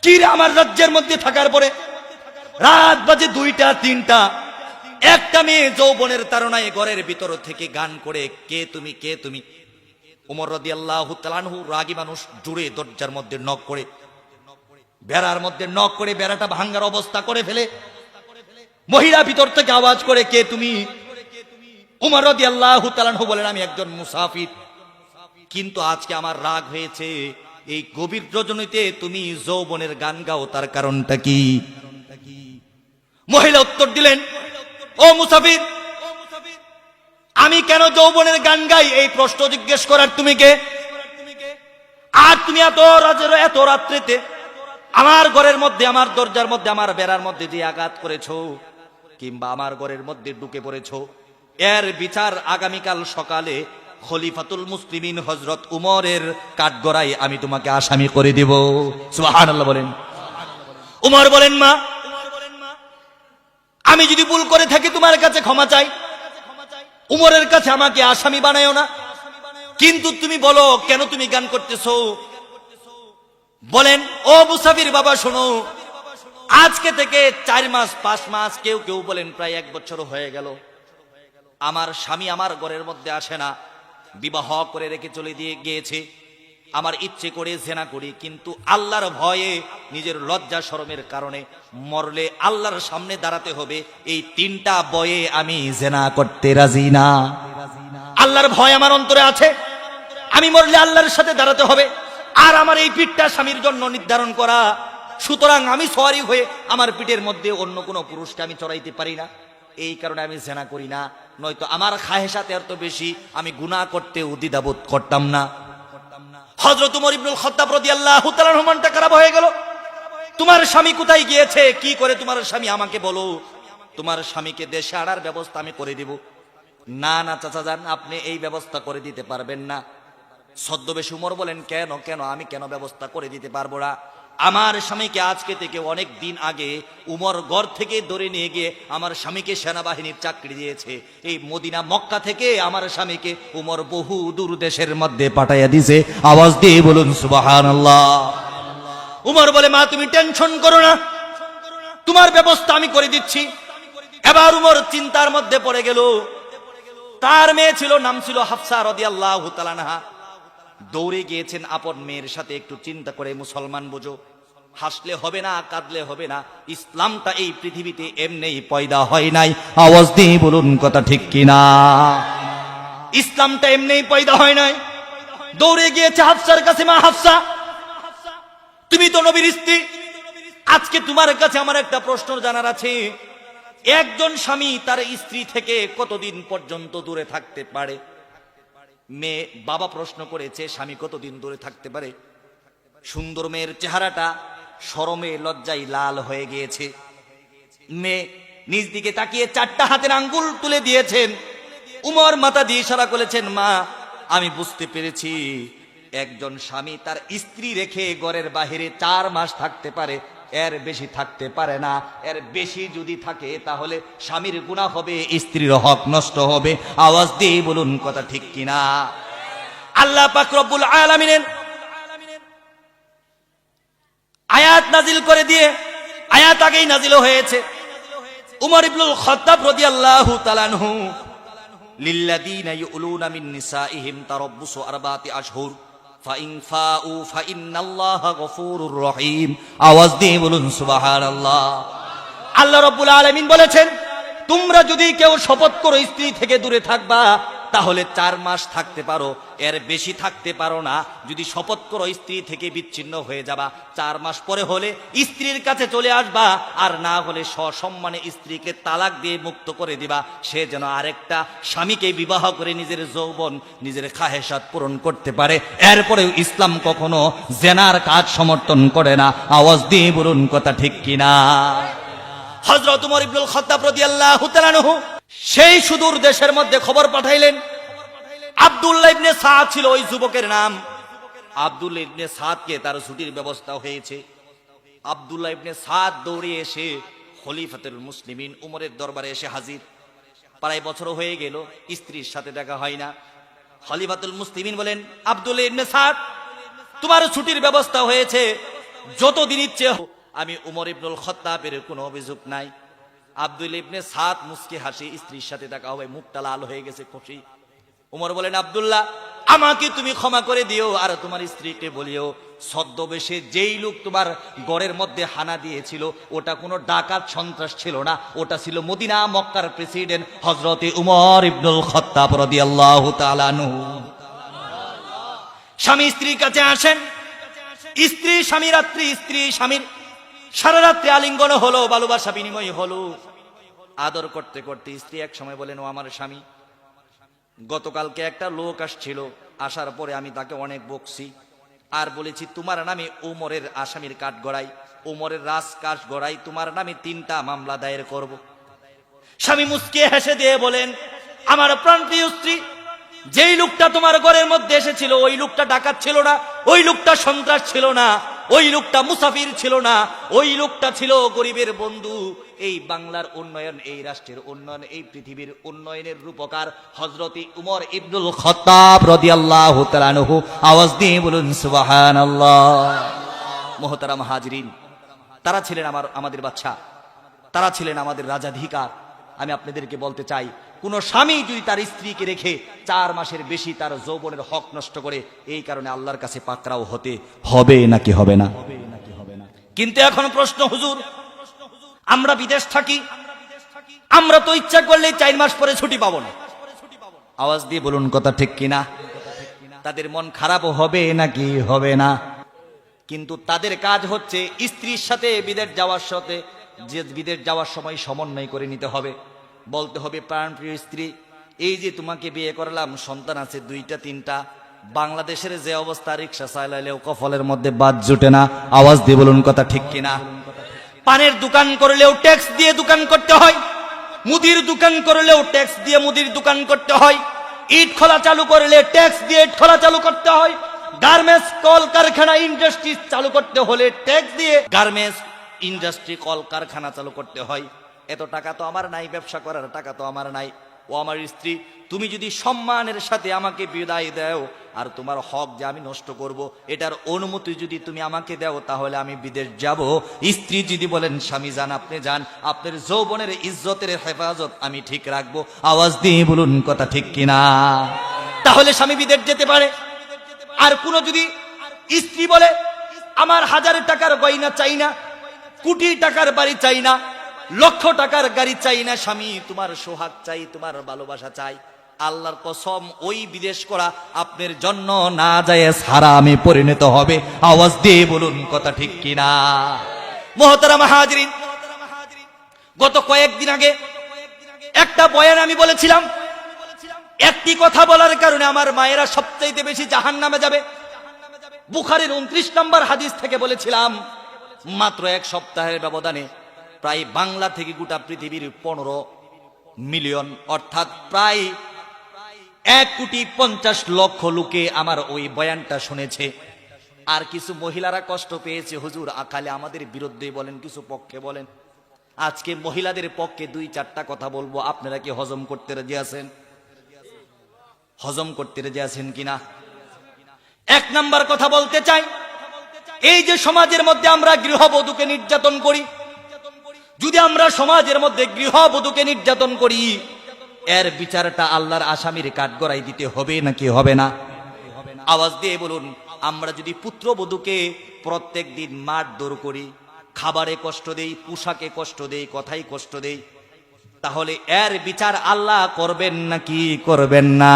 কি রে, আমার রাজ্যের মধ্যে থাকার পরে রাত বাজে 2টা 3টা, একটা মেয়ে যৌবনের তাড়নায় ঘরের ভিতর থেকে গান করে, কে তুমি, কে তুমি। উমর রাদিয়াল্লাহু তাআলা আনহু রাগী মানুষ, জুড়ে দরজার মধ্যে নক করে, বেড়ার মধ্যে নক করে বেড়াটা ভাঙার অবস্থা করে ফেলে। মহিলা ভিতর থেকে আওয়াজ করে, কে তুমি? উমর রাদিয়াল্লাহু তাআলা আনহু বলেন, আমি একজন মুসাফির, কিন্তু আজকে আমার রাগ হয়েছে, এই গভীর রজনীতে তুমি যৌবনের গান গাও, তার কারণটা কি? মহিলা উত্তর দিলেন, ও মুসাফির, আমি কেন যৌবনের গান গাই এই প্রশ্ন জিজ্ঞেস করার তুমি কে? আর তুমি এত রাত্রিতে আমার ঘরের মধ্যে, আমার দরজার মধ্যে, আমার বেড়ার মধ্যে যে আঘাত করেছো, কিংবা আমার ঘরের মধ্যে ঢুকে পড়েছো, এর বিচার আগামীকাল সকালে খলিফাতুল মুসলিমিন হযরত উমরের কাঠগড়ায় আমি তোমাকে আসামি করে দেব। সুবহানাল্লাহ বলেন। উমর বলেন, মা, আমি যদি ভুল করে থাকি তোমার কাছে ক্ষমা চাই, উমরের কাছে আমাকে আসামি বানায়ো না, কিন্তু তুমি বলো কেন তুমি গান করতেছো? বলেন, ও মুসাফির বাবা শোনো, আজকে থেকে 4 মাস 5 মাস, কেউ কেউ বলেন প্রায় 1 বছর হয়ে গেল, আমার স্বামী আমার ঘরের মধ্যে আসে না, বিবাহ করে রেখে চলে গিয়েছে। আমার ইচ্ছে করে জেনা করি, কিন্তু আল্লাহর ভয়ে, নিজের লজ্জা শরমের কারণে মরলে আল্লাহর সামনে দাঁড়াতে হবে, এই 3টা বয়ে আমি জেনা করতে রাজি না। আল্লাহর ভয় আমার অন্তরে আছে, আমি মরলে আল্লাহর সাথে দাঁড়াতে হবে, আর আমার এই পিঠটা স্বামীর জন্য নির্ধারণ করা, সুতরাং আমি সওয়ারি হয়ে আমার পিঠের মধ্যে অন্য কোনো পুরুষকে আমি চড়াইতে পারি না, এই কারণে আমি জেনা করি না, নয়তো আমার খাহেসাতে এত বেশি আমি গুনাহ করতে দ্বিধাবোধ করতাম না। হযরত উমর ইবনুল খাত্তাব রাদিয়াল্লাহু তাআলা মনটা খারাপ হয়ে গেল। তোমার স্বামী কোথায় গিয়েছে, কি করে তোমার স্বামী আমাকে বলো, তোমার স্বামীকে দেশে আনার ব্যবস্থা আমি করে দিব। না না চাচা যান, আপনি এই ব্যবস্থা করে দিতে পারবেন না। ছদ্মবেশী উমর বলেন, কেন কেন আমি কেন ব্যবস্থা করে দিতে পারবো না? আমার স্বামীকে আজকে থেকে অনেক দিন আগে উমর ঘর থেকে ধরে নিয়ে গিয়ে আমার স্বামীকে সেনাবাহিনীর চাকরি দিয়েছে। এই মদিনা মক্কা থেকে আমার স্বামীকে উমর বহু দূর দেশের মধ্যে পাঠাইয়া দিয়েছে। আওয়াজ দিয়ে বলুন সুবহানাল্লাহ। উমর বলে, মা তুমি টেনশন করো না, তোমার ব্যবস্থা আমি করে দিচ্ছি। এবার উমর চিন্তার মধ্যে পড়ে গেল। তার মেয়ে ছিল, নাম ছিল হাফসা রাদিয়াল্লাহু তাআলা আনহা। দৌড়ে গিয়েছেন আপন মেয়ের সাথে, একটু চিন্তা করে মুসলমান বুঝো, হাসলে হবে না, কাঁদলে হবে না। ইসলামটা এই পৃথিবীতে এমনিই পয়দা হয় নাই। আওয়াজ দিয়ে বলুন কথা ঠিক কিনা? ইসলামটা এমনিই পয়দা হয় নাই। দৌড়ে গিয়েছে হাফসার কাছে, মা হাফসা তুমি তো নবীর স্ত্রী, আজকে তোমার কাছে আমার একটা প্রশ্ন জানার আছে। একজন স্বামী তার স্ত্রী থেকে কতদিন পর্যন্ত দূরে থাকতে পারে? মেয়ে বাবা প্রশ্ন করেছে, স্বামী কতদিন দূরে থাকতে পারে? সুন্দর মেয়ের চেহারাটা শরমে লজ্জায় লাল হয়ে গিয়েছে। মেয়ে নিজ দিকে তাকিয়ে 4টা হাতের আঙ্গুল তুলে দিয়েছেন। উমর মাথা দিয়ে ইশারা করেছেন, মা আমি বুঝতে পেরেছি, একজন স্বামী তার স্ত্রী রেখে ঘরের বাহিরে 4 মাস থাকতে পারে, এর বেশি থাকতে পারে না। এর বেশি যদি থাকে তাহলে স্বামীর গুনাহ হবে, স্ত্রীর হক নষ্ট হবে। আওয়াজ দিয়ে বলুন কথা ঠিক কিনা? আল্লাহ পাক রব্বুল আলামিনের আয়াত নাজিল করে দিয়ে, আয়াত আগেই নাজিল হয়েছে। উমর ইবনুল খাত্তাব রাদিয়াল্লাহু তাআলা আনহু, লিল্লাযীনা ইউলুনা মিন নিসাইহিম তারাব্বুসু 4 আশহুর ফাইন ফাউ ফাইন্নাল্লাহা গফুরুর রহিম। আওয়াজ দিয়ে বলুন সুবহানাল্লাহ। আল্লাহ রাব্বুল আলামিন বলেছেন, তোমরা যদি কেউ শপথ করো স্ত্রী থেকে দূরে থাকবা, তাহলে 4 মাস থাকতে পারো, এর বেশি থাকতে পারো না। যদি শপথ করো স্ত্রী থেকে বিচ্ছিন্ন হয়ে যাবা, 4 মাস পরে হলে স্ত্রীর কাছে চলে আসবা, আর না হলে সসম্মানে স্ত্রীকে তালাক দিয়ে মুক্ত করে দিবা, সে যেন আরেকটা স্বামীকে বিবাহ করে নিজের যৌবন, নিজের খাহেসাত পূরণ করতে পারে। এরপরেও ইসলাম কখনো জেনার কাজ সমর্থন করে না। আওয়াজ দিয়ে বলুন কথা ঠিক কিনা? হযরত উমর ইবনুল খাত্তাব রাদিয়াল্লাহু তাআলা আনহু সেই সুদূর দেশের মধ্যে খবর পাঠাইলেন। আব্দুল্লাহ ইবনে সাদ ছিল ওই যুবকের নাম। আব্দুল্লাহ ইবনে সাদকে তার ছুটির ব্যবস্থা হয়েছে। আব্দুল্লাহ ইবনে সাদ দৌড়ে এসে খলিফাতুল মুসলিমিন উমরের দরবারে এসে হাজির। প্রায় বছর হয়ে গেল, স্ত্রীর সাথে দেখা হয় না। খলিফাতুল মুসলিমিন বলেন, আব্দুল্লাহ ইবনে সাদ তোমার ছুটির ব্যবস্থা হয়েছে, যতদিন ইচ্ছে আমি উমর ইবনুল খাত্তাবের কোনো অভিযোগ নাই। আব্দুল্লাহ ইবনে সাদ মুস্কি হাসি, স্ত্রীর সাথে দেখা হবে, মুখটা লাল হয়ে গেছে খুশি। উমর বলেন, আব্দুল্লাহ আমাকে তুমি ক্ষমা করে দিও, আর তোমার স্ত্রীকে বলিও ছদ্মবেশে যেই লোক তোমার ঘরের মধ্যে হানা দিয়েছিল ওটা কোনো ডাকাত সন্ত্রাস ছিল না, ওটা ছিল মদিনা মক্কার প্রেসিডেন্ট হযরতে উমর ইবনুল খাত্তাব রাদিয়াল্লাহু তাআলা আনহু। স্বামী স্ত্রীর কাছে আসেন, স্ত্রী স্বামী রাত্রি, স্ত্রী স্বামীর সারা রাত্রি আলিঙ্গন হলো, ভালোবাসা বিনিময় হলো। আদর করতে করতে স্ত্রী এক সময় বলেন, ও আমার স্বামী, গতকালকে একটা লোক আসছিল, আসার পরে আমি তাকে অনেক বকছি আর বলেছি তোমার নামে উমরের আসামির কাঠ গড়াই, উমরের রাজ কাঠ গড়াই, তোমার নামে 3টা মামলা দায়ের করব। স্বামী মুস্কি হেসে দিয়ে বলেন, আমার প্রাণপ্রিয় স্ত্রী, যেই লোকটা তোমার ঘরের মধ্যে এসেছিল ওই লোকটা ডাকাত ছিল না, ওই লোকটা সন্ত্রাস ছিল না, ওই লোকটা মুসাফির ছিল না, ওই লোকটা ছিল গরিবের বন্ধু। এই বাংলার উন্নয়ন, এই রাষ্ট্রের উন্নয়ন, এই পৃথিবীর উন্নয়নের রূপকার হযরতে উমর ইবনুল খাত্তাব রাদিয়াল্লাহু তাআলা আনহু। আওয়াজ দিয়ে বলুন সুবহানাল্লাহ। মুহতারাম হাজিরিন, তারা ছিলেন আমাদের বাদশা, তারা ছিলেন আমাদের রাজাধিকার। আমি আপনাদেরকে বলতে চাই, কোন স্বামী যদি তার স্ত্রীকে রেখে 4 মাসের বেশি তার যৌবনের হক নষ্ট করে, এই কারণে আল্লাহর কাছে পাকড়াও হতে হবে নাকি হবে না? কিন্তু এখন প্রশ্ন, হুজুর আমরা বিদেশ থাকি, আমরা তো ইচ্ছা করলে 4 মাস পরে ছুটি পাবো না। আওয়াজ দিয়ে বলুন কথা ঠিক কিনা? তাদের মন খারাপ হবে নাকি হবে না? কিন্তু তাদের কাজ হচ্ছে স্ত্রীর সাথে বিদেশ যাওয়ার সময় সমন্বয় করে নিতে হবে। বলতে হবে, প্রাণপ্রিয় স্ত্রী, এই যে তোমাকে বিয়ে করলাম, সন্তান আছে 2টা 3টা, বাংলাদেশের যে অবস্থা, রিক্সা চালাইলেও কফলের মধ্যে বাদ জুটে না। আওয়াজ দিয়ে বলুন কথা ঠিক কিনা? পানের দোকান করলেও ট্যাক্স দিয়ে দোকান করতে হয়, মুদির দোকান করলেও ট্যাক্স দিয়ে মুদির দোকান করতে হয়, ইট খোলা চালু করলে ট্যাক্স দিয়ে ইট খোলা চালু করতে হয়, গার্মেন্টস কল কারখানা ইন্ডাস্ট্রি চালু করতে হলে ট্যাক্স দিয়ে গার্মেন্টস ইন্ডাস্ট্রি কল কারখানা চালু করতে হয়। এত টাকা তো আমার নাই, ব্যবসা করার টাকা তো আমার নাই। ও আমার স্ত্রী, তুমি যদি সম্মানের সাথে আমাকে বিদায় দাও, আর তোমার হক যে আমি নষ্ট করব, এটার অনুমতি যদি তুমি আমাকে দাও, তাহলে আমি বিদেশ যাব। স্ত্রী যদি বলেন, স্বামী যান, আপনি যান, আপনার যৌবনের ইজ্জতের হেফাজত আমি ঠিক রাখবো। আওয়াজ দিয়ে বলুন কথা ঠিক কিনা? তাহলে স্বামী বিদেশ যেতে পারে। আর কোন যদি স্ত্রী বলে, আমার 1000 টাকার গয়না চাই না, কোটি টাকার বাড়ি চাই না, লক্ষ টাকার গাড়ি চাই না, স্বামী তোমার সোহাগ চাই, তোমার ভালোবাসা চাই, আল্লাহর কসম ওই বিদেশ করা আপনার জন্য না জায়েজ হারামে পরিণত হবে। আওয়াজ দিয়ে বলুন কথা ঠিক কিনা? মুহতারাম হাজরিন, গত কয়েকদিন আগে একটা বয়ান আমি বলেছিলাম, একটি কথা বলার কারণে আমার মায়েরা সবচাইতে বেশি জাহান্নামে যাবে। বুখারীর 29 নম্বর হাদিস থেকে বলেছিলাম, মাত্র 1 সপ্তাহের ব্যবধানে প্রায় বাংলা থেকে গোটা পৃথিবীর 15 মিলিয়ন, অর্থাৎ প্রায় 1,50,00,000 লোকে আমার ওই বয়ানটা শুনেছে। আর কিছু মহিলারা কষ্ট পেয়েছে, হুজুর আকালে আমাদের বিরুদ্ধে বলেন, কিছু পক্ষে বলেন। আজকে মহিলাদের পক্ষে 2-4টা কথা বলবো, আপনারা কি হজম করতে রাজি আছেন? হজম করতে রাজি আছেন কিনা? 1 নাম্বার কথা বলতে চাই, এই যে সমাজের মধ্যে আমরা গৃহবধূকে নির্যাতন করি, যদি আমরা সমাজের মধ্যে গৃহবধূকে নির্যাতন করি, এর বিচারটা আল্লাহর আসামির কাঠগড়ায় দিতে হবে নাকি হবে না? আওয়াজ দিয়ে বলুন। আমরা যদি পুত্রবধূকে প্রত্যেক দিন মারধর করি, খাবারে কষ্ট দেই, পোশাকে কষ্ট দেই, কথাই কষ্ট দেই, তাহলে এর বিচার আল্লাহ করবেন নাকি করবেন না?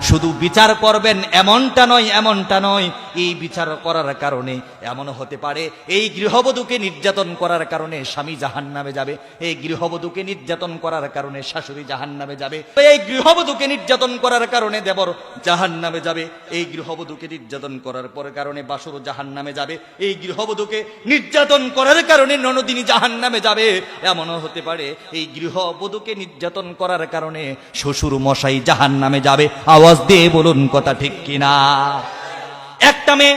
শুধু বিচার করবেন এমনটা নয়, এমনটা নয়। এই বিচার করার কারণে এমন হতে পারে, এই গৃহবধূকে নির্যাতন করার কারণে স্বামী জাহান্নামে যাবে, এই গৃহবধূকে নির্যাতন করার কারণে শাশুড়ি জাহান্নামে যাবে, এই গৃহবধূকে নির্যাতন করার কারণে দেবর জাহান্নামে যাবে, এই গৃহবধূকে নির্যাতন করার পর কারণে বাসুর জাহান্নামে যাবে, এই গৃহবধূকে নির্যাতন করার কারণে ননদিনী জাহান্নামে যাবে। এমনও হতে পারে, এই গৃহবধূকে নির্যাতন করার কারণে শ্বশুর মশাই জাহান্নামে যাবে। আওয়াজ দিয়ে বলুন কথা ঠিক কিনা? একটা মেয়ে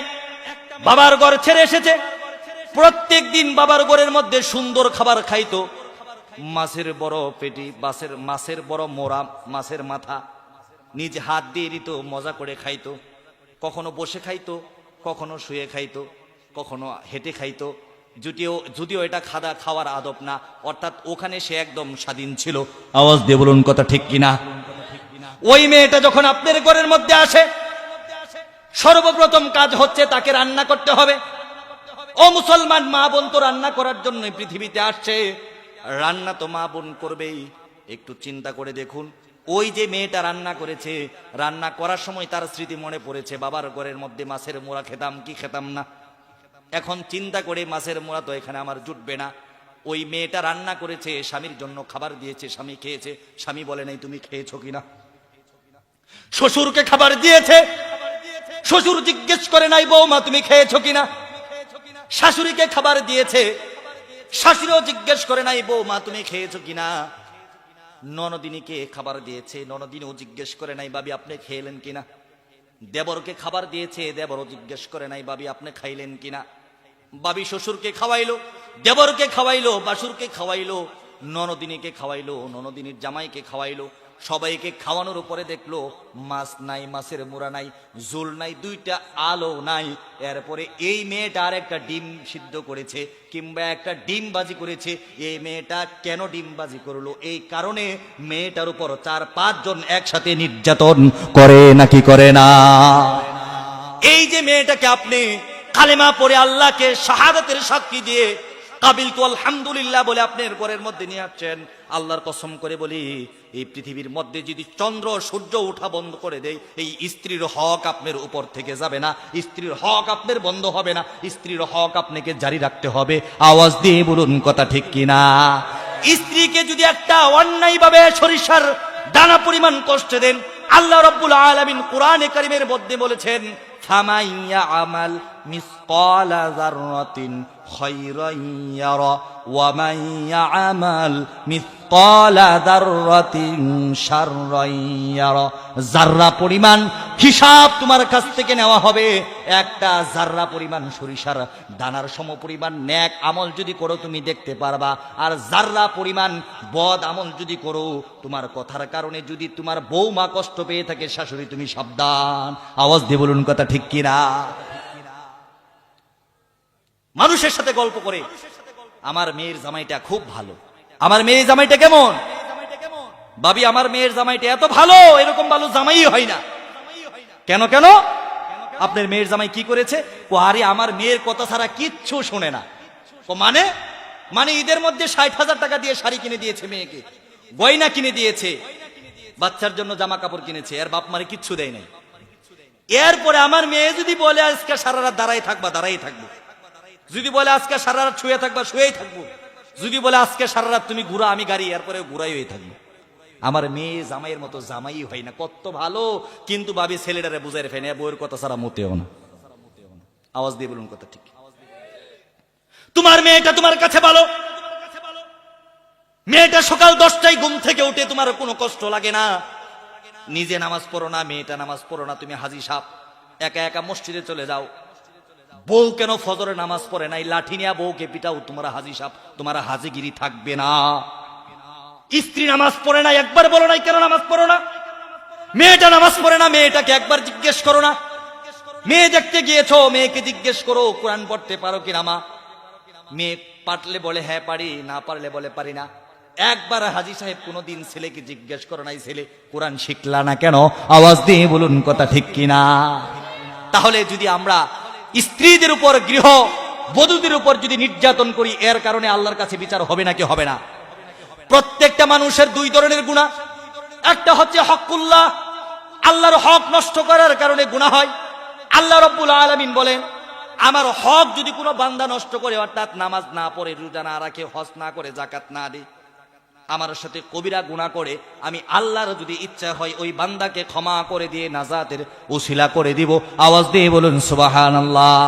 বাবার ঘর ছেড়ে এসেছে, প্রত্যেক দিন বাবার ঘরের মধ্যে সুন্দর খাবার খাইতো, মাছের বড় পেটি, মাছের বড় মোড়া, মাছের মাথা নিজ হাত দিয়ে দিত, মজা করে খাইতো। কখনো বসে খাইতো, কখনো শুয়ে খাইতো, কখনো হেঁটে খাইতো। যদিও এটা খাওয়ার আদব না, অর্থাৎ ওখানে সে একদম স্বাধীন ছিল। আওয়াজ দিয়ে বলুন কথা ঠিক কিনা? ওই মেয়েটা যখন আপনার ঘরের মধ্যে আসে, সর্বপ্রথম কাজ হচ্ছে তাকে রান্না করতে হবে। ও মুসলমান মা বোন, তো রান্না করার জন্য পৃথিবীতে আসছে, রান্না তো মা বোন করবেই। একটু চিন্তা করে দেখুন, ওই যে মেয়েটা রান্না করেছে, রান্না করার সময় তার স্মৃতি মনে পড়েছে, বাবার ঘরের মধ্যে মাছের মোড়া খেতাম কি খেতাম না। এখন চিন্তা করে, মাছের মোড়া তো এখানে আমার জুটবে না। ওই মেয়েটা রান্না করেছে, স্বামীর জন্য খাবার দিয়েছে, স্বামী খেয়েছে, স্বামী বলে নাই তুমি খেয়েছো কিনা। শ্বশুরকে খাবার দিয়েছে, শ্বশুর জিজ্ঞেস করে নাই বৌমা তুমি খেয়েছো কিনা। শাশুড়িকে খাবার দিয়েছে, শাশুড়িও জিজ্ঞেস করে নাই বৌমা তুমি খেয়েছো কিনা। ননদিনীকে খাবার দিয়েছে, ননদিনীও জিজ্ঞেস করে নাই বাবি আপনি খেলেন কিনা। দেবরকে খাবার দিয়েছে, দেবরও জিজ্ঞেস করে নাই বাবি আপনি খাইলেন কিনা। বাবি শ্বশুরকে খাওয়াইলো, দেবরকে খাওয়াইলো, বাসুরকে খাওয়াইলো, ননদিনীকে খাওয়াইলো, ননদিনীর জামাইকে খাওয়াইলো। সবাইকে খাওয়ানোর উপরে দেখলো মাছ নাই, মাছের মোড়া নাই, ঝোল নাই, 2টা আলো নাই। এরপরে এই মেয়েটা আর একটা ডিম সিদ্ধ করেছে, কিংবা একটা ডিম বাজি করেছে। এই মেয়েটা কেন ডিম বাজি করলো? এই কারণে মেয়েটার উপর 4-5 জন একসাথে নির্যাতন করে নাকি করে না? এই যে মেয়েটাকে আপনি কালেমা পড়ে আল্লাহকে শাহাদাতের সাক্ষী দিয়ে কাবিল তো আলহামদুলিল্লাহ বলে আপনার ঘরের মধ্যে নিয়ে আসছেন। আল্লাহর কসম করে বলি, এই পৃথিবীর মধ্যে যদি চন্দ্র সূর্য ওঠা বন্ধ করে দেয়, এই স্ত্রীর হক আপনার উপর থেকে যাবে না, স্ত্রীর হক আপনার বন্ধ হবে না, স্ত্রীর হক আপনাকে জারি রাখতে হবে। আওয়াজ দিয়ে বলুন কথা ঠিক কিনা? স্ত্রীকে যদি একটা অন্যায় ভাবে সরিষার দানা পরিমাণ কষ্ট দেন, আল্লাহ রাব্বুল আলামিন কোরআনে কারীমের মধ্যে বলেছেন, ফামাইয়া আমাল মিসকালা যাররাতিন খায়রান ইয়ারা ওয়া মাইয়া আমাল মিসকালা যাররাতিন শাররান ইয়ারা। যাররা পরিমাণ হিসাব তোমার কাছ থেকে নেওয়া হবে। একটা যাররা পরিমাণ সরিষার দানার সমপরিমাণ নেক আমল যদি করো তুমি দেখতে পারবা, আর যাররা পরিমাণ বদ আমল যদি করো, তোমার কথার কারণে যদি তোমার বৌমা কষ্ট পেয়ে থাকে, শাশুড়ি তুমি সাবধান। আওয়াজ দিয়ে বলুন কথা ঠিক কিনা? মানুষের সাথে গল্প করে, আমার মেয়ের জামাইটা খুব ভালো, আমার মেয়ের জামাইটা কেমন, ভাবি আমার মেয়ের জামাইটা এত ভালো, এরকম ভালো জামাই হয় না। কেন কেন? আপনার মেয়ের জামাই কি করেছে? ও আরে আমার মেয়ের কথা ছাড়া কিচ্ছু শোনে না। ও মানে মানে ঈদের মধ্যে ৬০,০০০ টাকা দিয়ে শাড়ি কিনে দিয়েছে মেয়েকে, গয়না কিনে দিয়েছে, বাচ্চার জন্য জামা কাপড় কিনেছে, এর বাপ মারে কিচ্ছু দেয় নাই। এরপরে আমার মেয়ে যদি বলে আজকে সারা রাত দাঁড়াই থাকবা, দাঁড়াই থাকবো, যদি বলে আজকে সারা রাত শুয়ে থাকবা, শুয়েই থাকবো, যদি বলে আজকে সারা রাত তুমি ঘুরা, আমি গাড়ি, এরপরে ঘুরাই হয়ে থাকবো। আমার মেয়ে জামাইয়ের মতো জামাই হয় না, কত ভালো, কিন্তু ভাবি ছেলেটারে বুঝাই ফেনে, বউয়ের কথা ছাড়া মোটেও না। আওয়াজ দিয়ে বলুন কথা ঠিক? তোমার মেয়েটা তোমার কাছে ভালো, মেয়েটা সকাল 10টায় ঘুম থেকে উঠে তোমার কোনো কষ্ট লাগে না, নিজে নামাজ পড়ো না, মেয়েটা নামাজ পড়ো না, তুমি হাজি সাহেব একা একা মসজিদে চলে যাও। বউ কেন ফজরে নামাজ পড়ে নাই, লাঠি নিয়ে বউকে পিটাও, তোমার হাজি সাহেব, তোমার হাজিগিরি থাকবে না। স্ত্রী নামাজ পড়ে না, একবার বলো নাই কেন নামাজ পড়ো না। মেয়েটা নামাজ পড়ে না, মেয়েটাকে একবার জিজ্ঞেস করো না। মেয়ে দেখতে গিয়েছো, মেয়েকে জিজ্ঞেস করো কোরআন পড়তে পারো কিনা মা। মেয়ে পারলে বলে হ্যাঁ পারি, না পারলে বলে পারি না। একবার হাজি সাহেব কোনোদিন ছেলেকে জিজ্ঞেস করো নাই, ছেলে কোরআন শিখলা না কেন? আওয়াজ দিয়ে বলুন কথা ঠিক কিনা? তাহলে যদি আমরা স্ত্রীদের উপর, গৃহ বধূদের উপর যদি নির্যাতন করি, এর কারণে আল্লাহর কাছে বিচার হবে নাকি হবে না? প্রত্যেকটা মানুষের দুই ধরনের গুনাহ। একটা হচ্ছে হকুল্লাহ, আল্লাহর হক নষ্ট করার কারণে গুনাহ হয়। আল্লাহ রাব্বুল আলামিন বলেন, আমার হক যদি কোনো বান্দা নষ্ট করে, অর্থাৎ নামাজ না পড়ে, রোজা না রাখে, হজ না করে, যাকাত না দেয়, আমার সাথে কবিরা গুনাহ করে, আমি আল্লাহর যদি ইচ্ছা হয় ওই বান্দাকে ক্ষমা করে দিয়ে নাজাতের উসিলা করে দিব। আওয়াজ দিয়ে বলুন সুবহানাল্লাহ।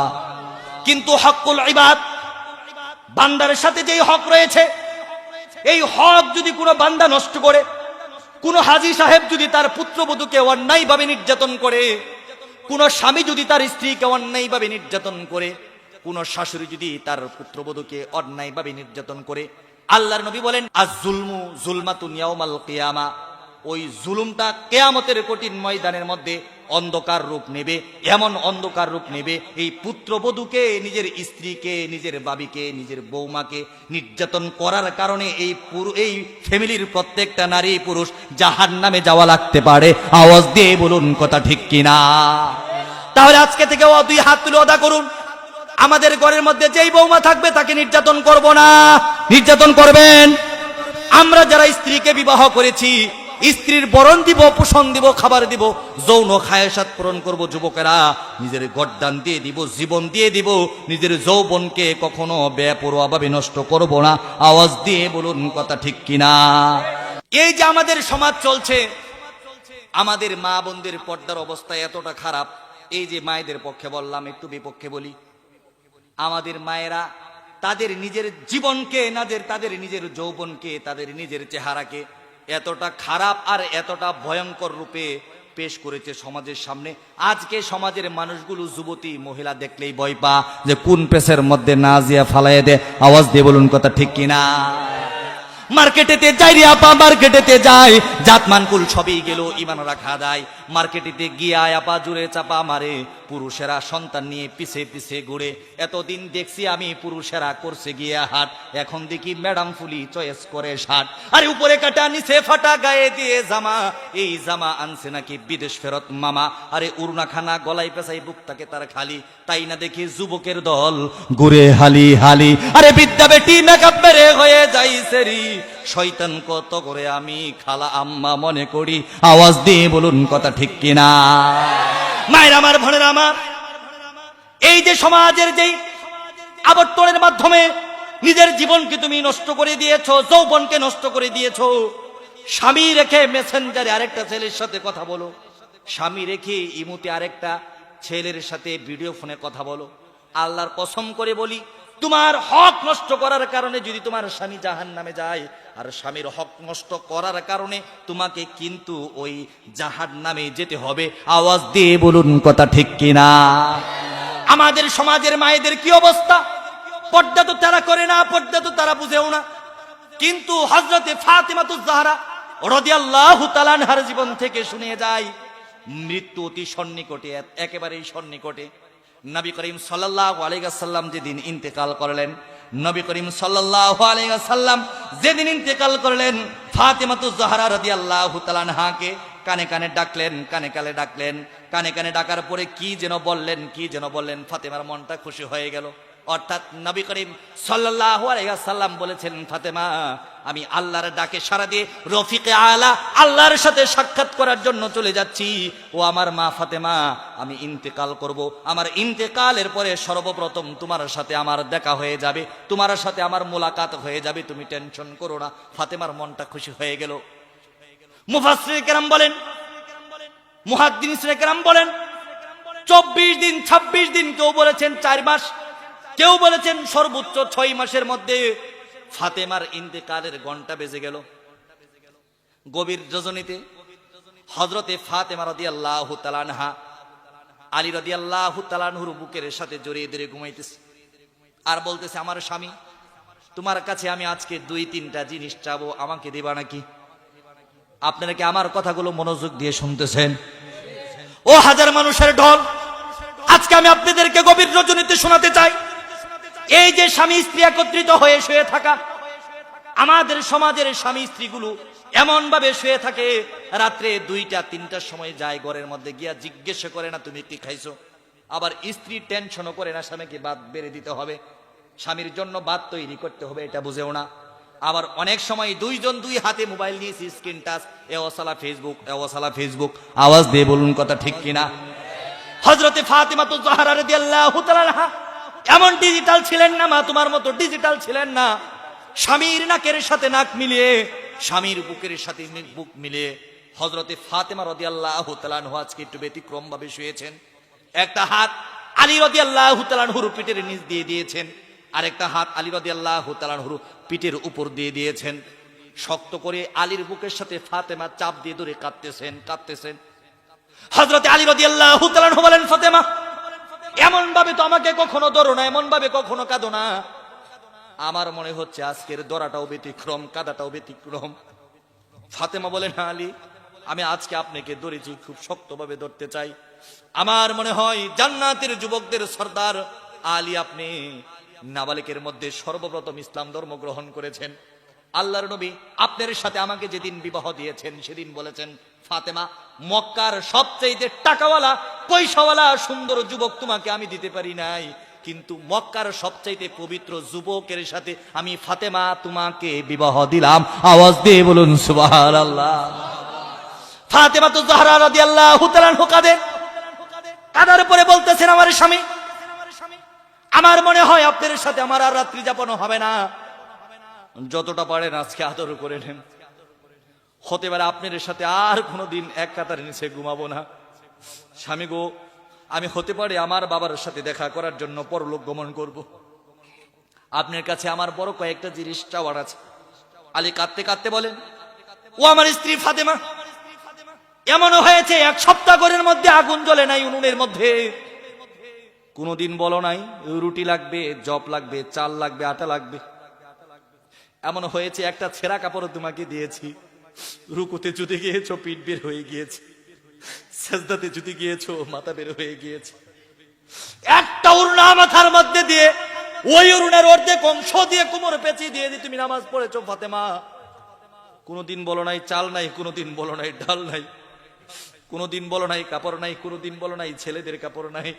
কিন্তু হকুল ইবাদ, বান্দার সাথে যেই হক রয়েছে, এই হক যদি কোনো বান্দা নষ্ট করে, কোন হাজী সাহেব যদি তার পুত্রবধূকে অন্যায়ভাবে নির্যাতন করে, কোন স্বামী যদি তার স্ত্রীকে অন্যায়ভাবে নির্যাতন করে, কোন শাশুড়ি যদি তার পুত্রবধূকে অন্যায়ভাবে নির্যাতন করে, আল্লাহর নবী বলেন আয-যুলমু যুলমাতুন ইয়াউমাল কিয়ামা, ওই জুলুমটা কিয়ামতের কঠিন ময়দানের মধ্যে অন্ধকার রূপ নেবে। এমন অন্ধকার রূপ নেবে, এই পুত্রবধূকে, নিজের স্ত্রীকে, নিজের বাবিকে, নিজের বৌমাকে নির্যাতন করার কারণে এই ফ্যামিলির প্রত্যেকটা নারী পুরুষ জাহান্নামে যাওয়া লাগতে পারে। আওয়াজ দিয়ে বলুন কথা ঠিক কিনা? তাহলে আজকে থেকে দুই হাত তুলে ওয়াদা করুন, আমাদের ঘরের মধ্যে যেই বৌমা থাকবে তাকে নির্যাতন করব না। নির্যাতন করবেন? আমরা যারা স্ত্রীকে বিবাহ করেছি, স্ত্রীর বরণ দিব, পোষণ দিব, খাবার দিব, যৌন খায়েশাত পূরণ করব। যুবকেরা, নিজের গর্দান দিয়ে দিব, জীবন দিয়ে দিব, নিজের যৌবনকে কখনো বেপরোয়াভাবে নষ্ট করব না। আওয়াজ দিয়ে বলুন কথা ঠিক কিনা? এই যে আমাদের সমাজ চলছে, আমাদের মা বোনদের পর্দার অবস্থা এতটা খারাপ, এই যে মায়েদের পক্ষে বললাম, একটু বিপক্ষে বলি, আমাদের মায়েরা তাদের নিজের জীবনকে, তাদের নিজের যৌবনকে, তাদের নিজের চেহারাকে এতটা খারাপ আর এতটা ভয়ঙ্কর রূপে পেশ করেছে সমাজের সামনে। আজকে সমাজের মানুষগুলো যুবতী মহিলা দেখলেই ভয় পা যে কোন পেশের মধ্যে নাজিয়া ফালাইয়া দে। আওয়াজ দিয়ে বলুন কথা ঠিক কিনা? মার্কেটেতে যাই রে আপা, মার্কেটেতে যাই, জাতমানকুল সবই গেল, ইমান রাখা দেয়। মার্কেটিতে গিয়ে আপা জুড়ে চাপা মারে, পুরুষেরা সন্তান নিয়ে পিছে পিছে ঘুরে। এতদিন দেখছি আমি পুরুষেরা করছে গিয়ে হাট, এখন দেখি ম্যাডাম ফুলি চয়েস করে শার্ট। আরে উপরে কাটা নিচে ফাটা গায়ে দিয়ে জামা, এই জামা আনছে নাকি বিদেশ ফেরত মামা। আরে উড়না খানা গলায় পেঁচাই বুক থাকে তার খালি, তাই না দেখি যুবকের দল ঘুরে হালি হালি। আরে বিদ্যা বেটি মেকআপ মেরে হয়ে যাই সেরি, শয়তান কত করে আমি খালা আম্মা মনে করি। আওয়াজ দিয়ে বলুন কথা ঠিক কিনা? মায়ের আমার, বোনের আমার, এই যে সমাজের যেই আবর্তনের মাধ্যমে নিজের জীবনকে তুমি নষ্ট করে দিয়েছো, যৌবনকে নষ্ট করে দিয়েছো। স্বামী রেখে মেসেঞ্জারে আরেকটা ছেলের সাথে কথা বলো, স্বামী রেখে ইমুতে আরেকটা ছেলের সাথে ভিডিও ফোনে কথা বলো। আল্লাহর কসম করে বলি, তোমার হক নষ্ট করার কারণে যদি তোমার স্বামী জাহান্নামে যায়, আর স্বামীর হক নষ্ট করার কারণে তোমাকে কিন্তু ওই জাহান্নামে যেতে হবে। আওয়াজ দিয়ে বলুন কথা ঠিক কিনা? আমাদের সমাজের মায়েদের কি অবস্থা? পর্দা তো তারা করে না, পর্দা তো তারা বুঝেও না। কিন্তু হযরতে ফাতেমাতুজ জাহরা রাদিয়াল্লাহু তাআলা আনহার জীবন থেকে শুনে যায়, মৃত্যু অতি সন্নিকটে, একেবারেই সন্নিকটে। নবী করিম সাল্লাল্লাহু আলাইহি ওয়াসাল্লাম যেদিন ইন্তেকাল করলেন, নবী করিম সাল্লাল্লাহু আলাইহি ওয়াসাল্লাম যেদিন ইন্তেকাল করলেন, ফাতেমাতুজ জাহরা রাদিয়াল্লাহু তাআলা আনহাকে কানে কানে ডাকলেন, কানে কানে ডাকলেন। কানে কানে ডাকার পরে কি যেন বললেন, কি যেন বললেন, ফাতেমার মনটা খুশি হয়ে গেল। অর্থাৎ নবী করিম সাল্লাল্লাহু আলাইহি ওয়াসাল্লাম বলেছেন, ফাতেমা আমি আল্লাহর ডাকে সাড়া দিয়ে রফিকে আলা আল্লাহর সাথে সাক্ষাৎ করার জন্য চলে যাচ্ছি। ও আমার মা ফাতেমা, আমি ইন্তেকাল করব, আমার ইন্তেকালের পরে সর্বপ্রথম তোমার সাথে আমার দেখা হয়ে যাবে, তোমার সাথে আমার মোলাকাত হয়ে যাবে, তুমি টেনশন করো না। ফাতেমার মনটা খুশি হয়ে গেল। মুফাসসির কেরাম বলেন, মুহাদ্দিস কেরাম বলেন 24 দিন 26 দিন, কেউ বলেছেন 4 মাস, কেউ বলেছেন সর্বোচ্চ 6 মাসের মধ্যে ফাতেমার ইন্তেকালের ঘন্টা বেজে গেল। গভীর রজনীতে হযরতে ফাতেমা রাদিয়াল্লাহু তাআলা আনহা আলী রাদিয়াল্লাহু তাআলা আনহুর বুকের সাথে জড়িয়ে ধরে ঘুমাইতেছে আর বলতেছে, আমার স্বামী, তোমার কাছে আমি আজকে 2-3টা জিনিস চাবো, আমাকে দিবা নাকি? আপনারা কি আমার কথাগুলো মনোযোগ দিয়ে শুনতেছেন? ও হাজার মানুষের ঢল, আজকে আমি আপনাদেরকে গভীর রজনীতে শোনাতে চাই, এই যে স্বামী স্ত্রী একত্রিত হয়ে শুয়ে থাকা, আমাদের সমাজের স্বামী স্ত্রীগুলো এমন ভাবে শুয়ে থাকে, রাত্রে 2টা-3টার সময় যায় ঘরের মধ্যে গিয়া জিজ্ঞেস করে না তুমি কি খাইছো। আবার স্ত্রী টেনশনও করে না স্বামীকে ভাত বেড়ে দিতে হবে, স্বামীর জন্য ভাত তৈরি করতে হবে, এটা বুঝেও না। আবার অনেক সময় দুইজন দুই হাতে মোবাইল নিয়েছি, স্ক্রিন টাচ, এওয়াসালা ফেসবুক, এওয়াসালা ফেসবুক। আওয়াজ দিয়ে বলুন কথা ঠিক কিনা? হযরতে ফাতেমাতুজ জাহরা রাদিয়াল্লাহু তাআলা আনহা এমন ডিজিটাল ছিলেন না, মা তোমার মতো ডিজিটাল ছিলেন না। স্বামীর নাকের সাথে নাক মিলিয়ে, স্বামীর বুকের সাথে বুক মিলিয়ে হযরতে ফাতেমা রাদিয়াল্লাহু তাআলা আনহা আজকে একটু ব্যতিক্রম ভাবে শুয়েছেন। একটা হাত আলী রাদিয়াল্লাহু তাআলা আনহুর পিঠের নিচ দিয়ে দিয়েছেন, আরেকটা হাত আলী রাদিয়াল্লাহু তাআলা আনহুর পিঠের উপর দিয়ে দিয়েছেন। শক্ত করে আলীর বুকের সাথে ফাতেমা চাপ দিয়ে ধরে কাঁদতেছেন, কাঁদতেছেন। হযরতে আলী রাদিয়াল্লাহু তাআলা আনহু বলেন, ফাতেমা এমন ভাবে তো আমাকে কখনো ধরো না, এমন ভাবে কখনো কাঁদো না। আমার মনে হচ্ছে আজকের দরাটাও ব্যতিক্রম, কাদাটাও ব্যতিক্রম। ফাতেমা বলেন, আলী আমি আজকে আপনাকে ধরেছি, খুব শক্তভাবে ধরতে চাই। আমার মনে হয় জান্নাতের যুবকদের সর্দার আলী, আপনি নাবালিকের মধ্যে সর্বপ্রথম ইসলাম ধর্ম গ্রহণ করেছেন। আল্লাহর নবী আপনার সাথে আমাকে যেদিন বিবাহ দিয়েছেন সেদিন বলেছেন, ফাতেমা মক্কার সবচেয়ে টাকাওয়ালা পয়সাওয়ালা সুন্দর যুবক তোমাকে আমি দিতে পারি নাই, কিন্তু মক্কার সবচাইতে পবিত্র যুবকের সাথে আমি ফাতেমা তোমাকে বিবাহ দিলাম। আওয়াজ দিয়ে বলুন সুবহানাল্লাহ। ফাতেমাতুজ জাহরা রাদিয়াল্লাহু তাআলা আনহা কাঁদার পরে বলতেছেন, আমার স্বামী, আমার মনে হয় আপনার সাথে আমার আর রাত্রি যাপন হবে না, যতটা পারেন আজকে আদর করে নেন। হতে পারে আপনার সাথে আর কোনোদিন এক কাতার নিচে ঘুমাবো না। স্বামী গো, আমি হতে পারে আমার বাবার সাথে দেখা করার জন্য পরলোক গমন করব, আপনার কাছে আমার বড় কয়েকটা জিনিস চাওয়ার আছে। আলী কাঁদতে কাঁদতে বলেন, ও আমার স্ত্রী ফাতেমা, এমনও হয়েছে 1 সপ্তাহ ঘরের মধ্যে আগুন জ্বলে নাই উনুনের মধ্যে, কোনোদিন বলো নাই রুটি লাগবে, জব লাগবে, চাল লাগবে, আটা লাগবে। এমন হয়েছে একটা ছেঁড়া কাপড় তোমাকে দিয়েছি, রুকুতে চুতে গিয়েছো, পিঠ বের হয়ে গিয়েছে, সেজদাতে যদি গিয়েছো মাথা বের হয়ে গিয়েছে, একটা উড়না মাথার মধ্যে দিয়ে ওই উড়নার অর্ধেক অংশ দিয়ে কোমর পেঁচিয়ে দিয়ে তুমি নামাজ পড়েছো ফাতেমা। কোনদিন বলো নাই চাল নাই, কোনদিন বলো নাই ডাল নাই, কোনদিন বলো নাই কাপড় নাই, কোনদিন বলো নাই ছেলেদের কাপড় নাই।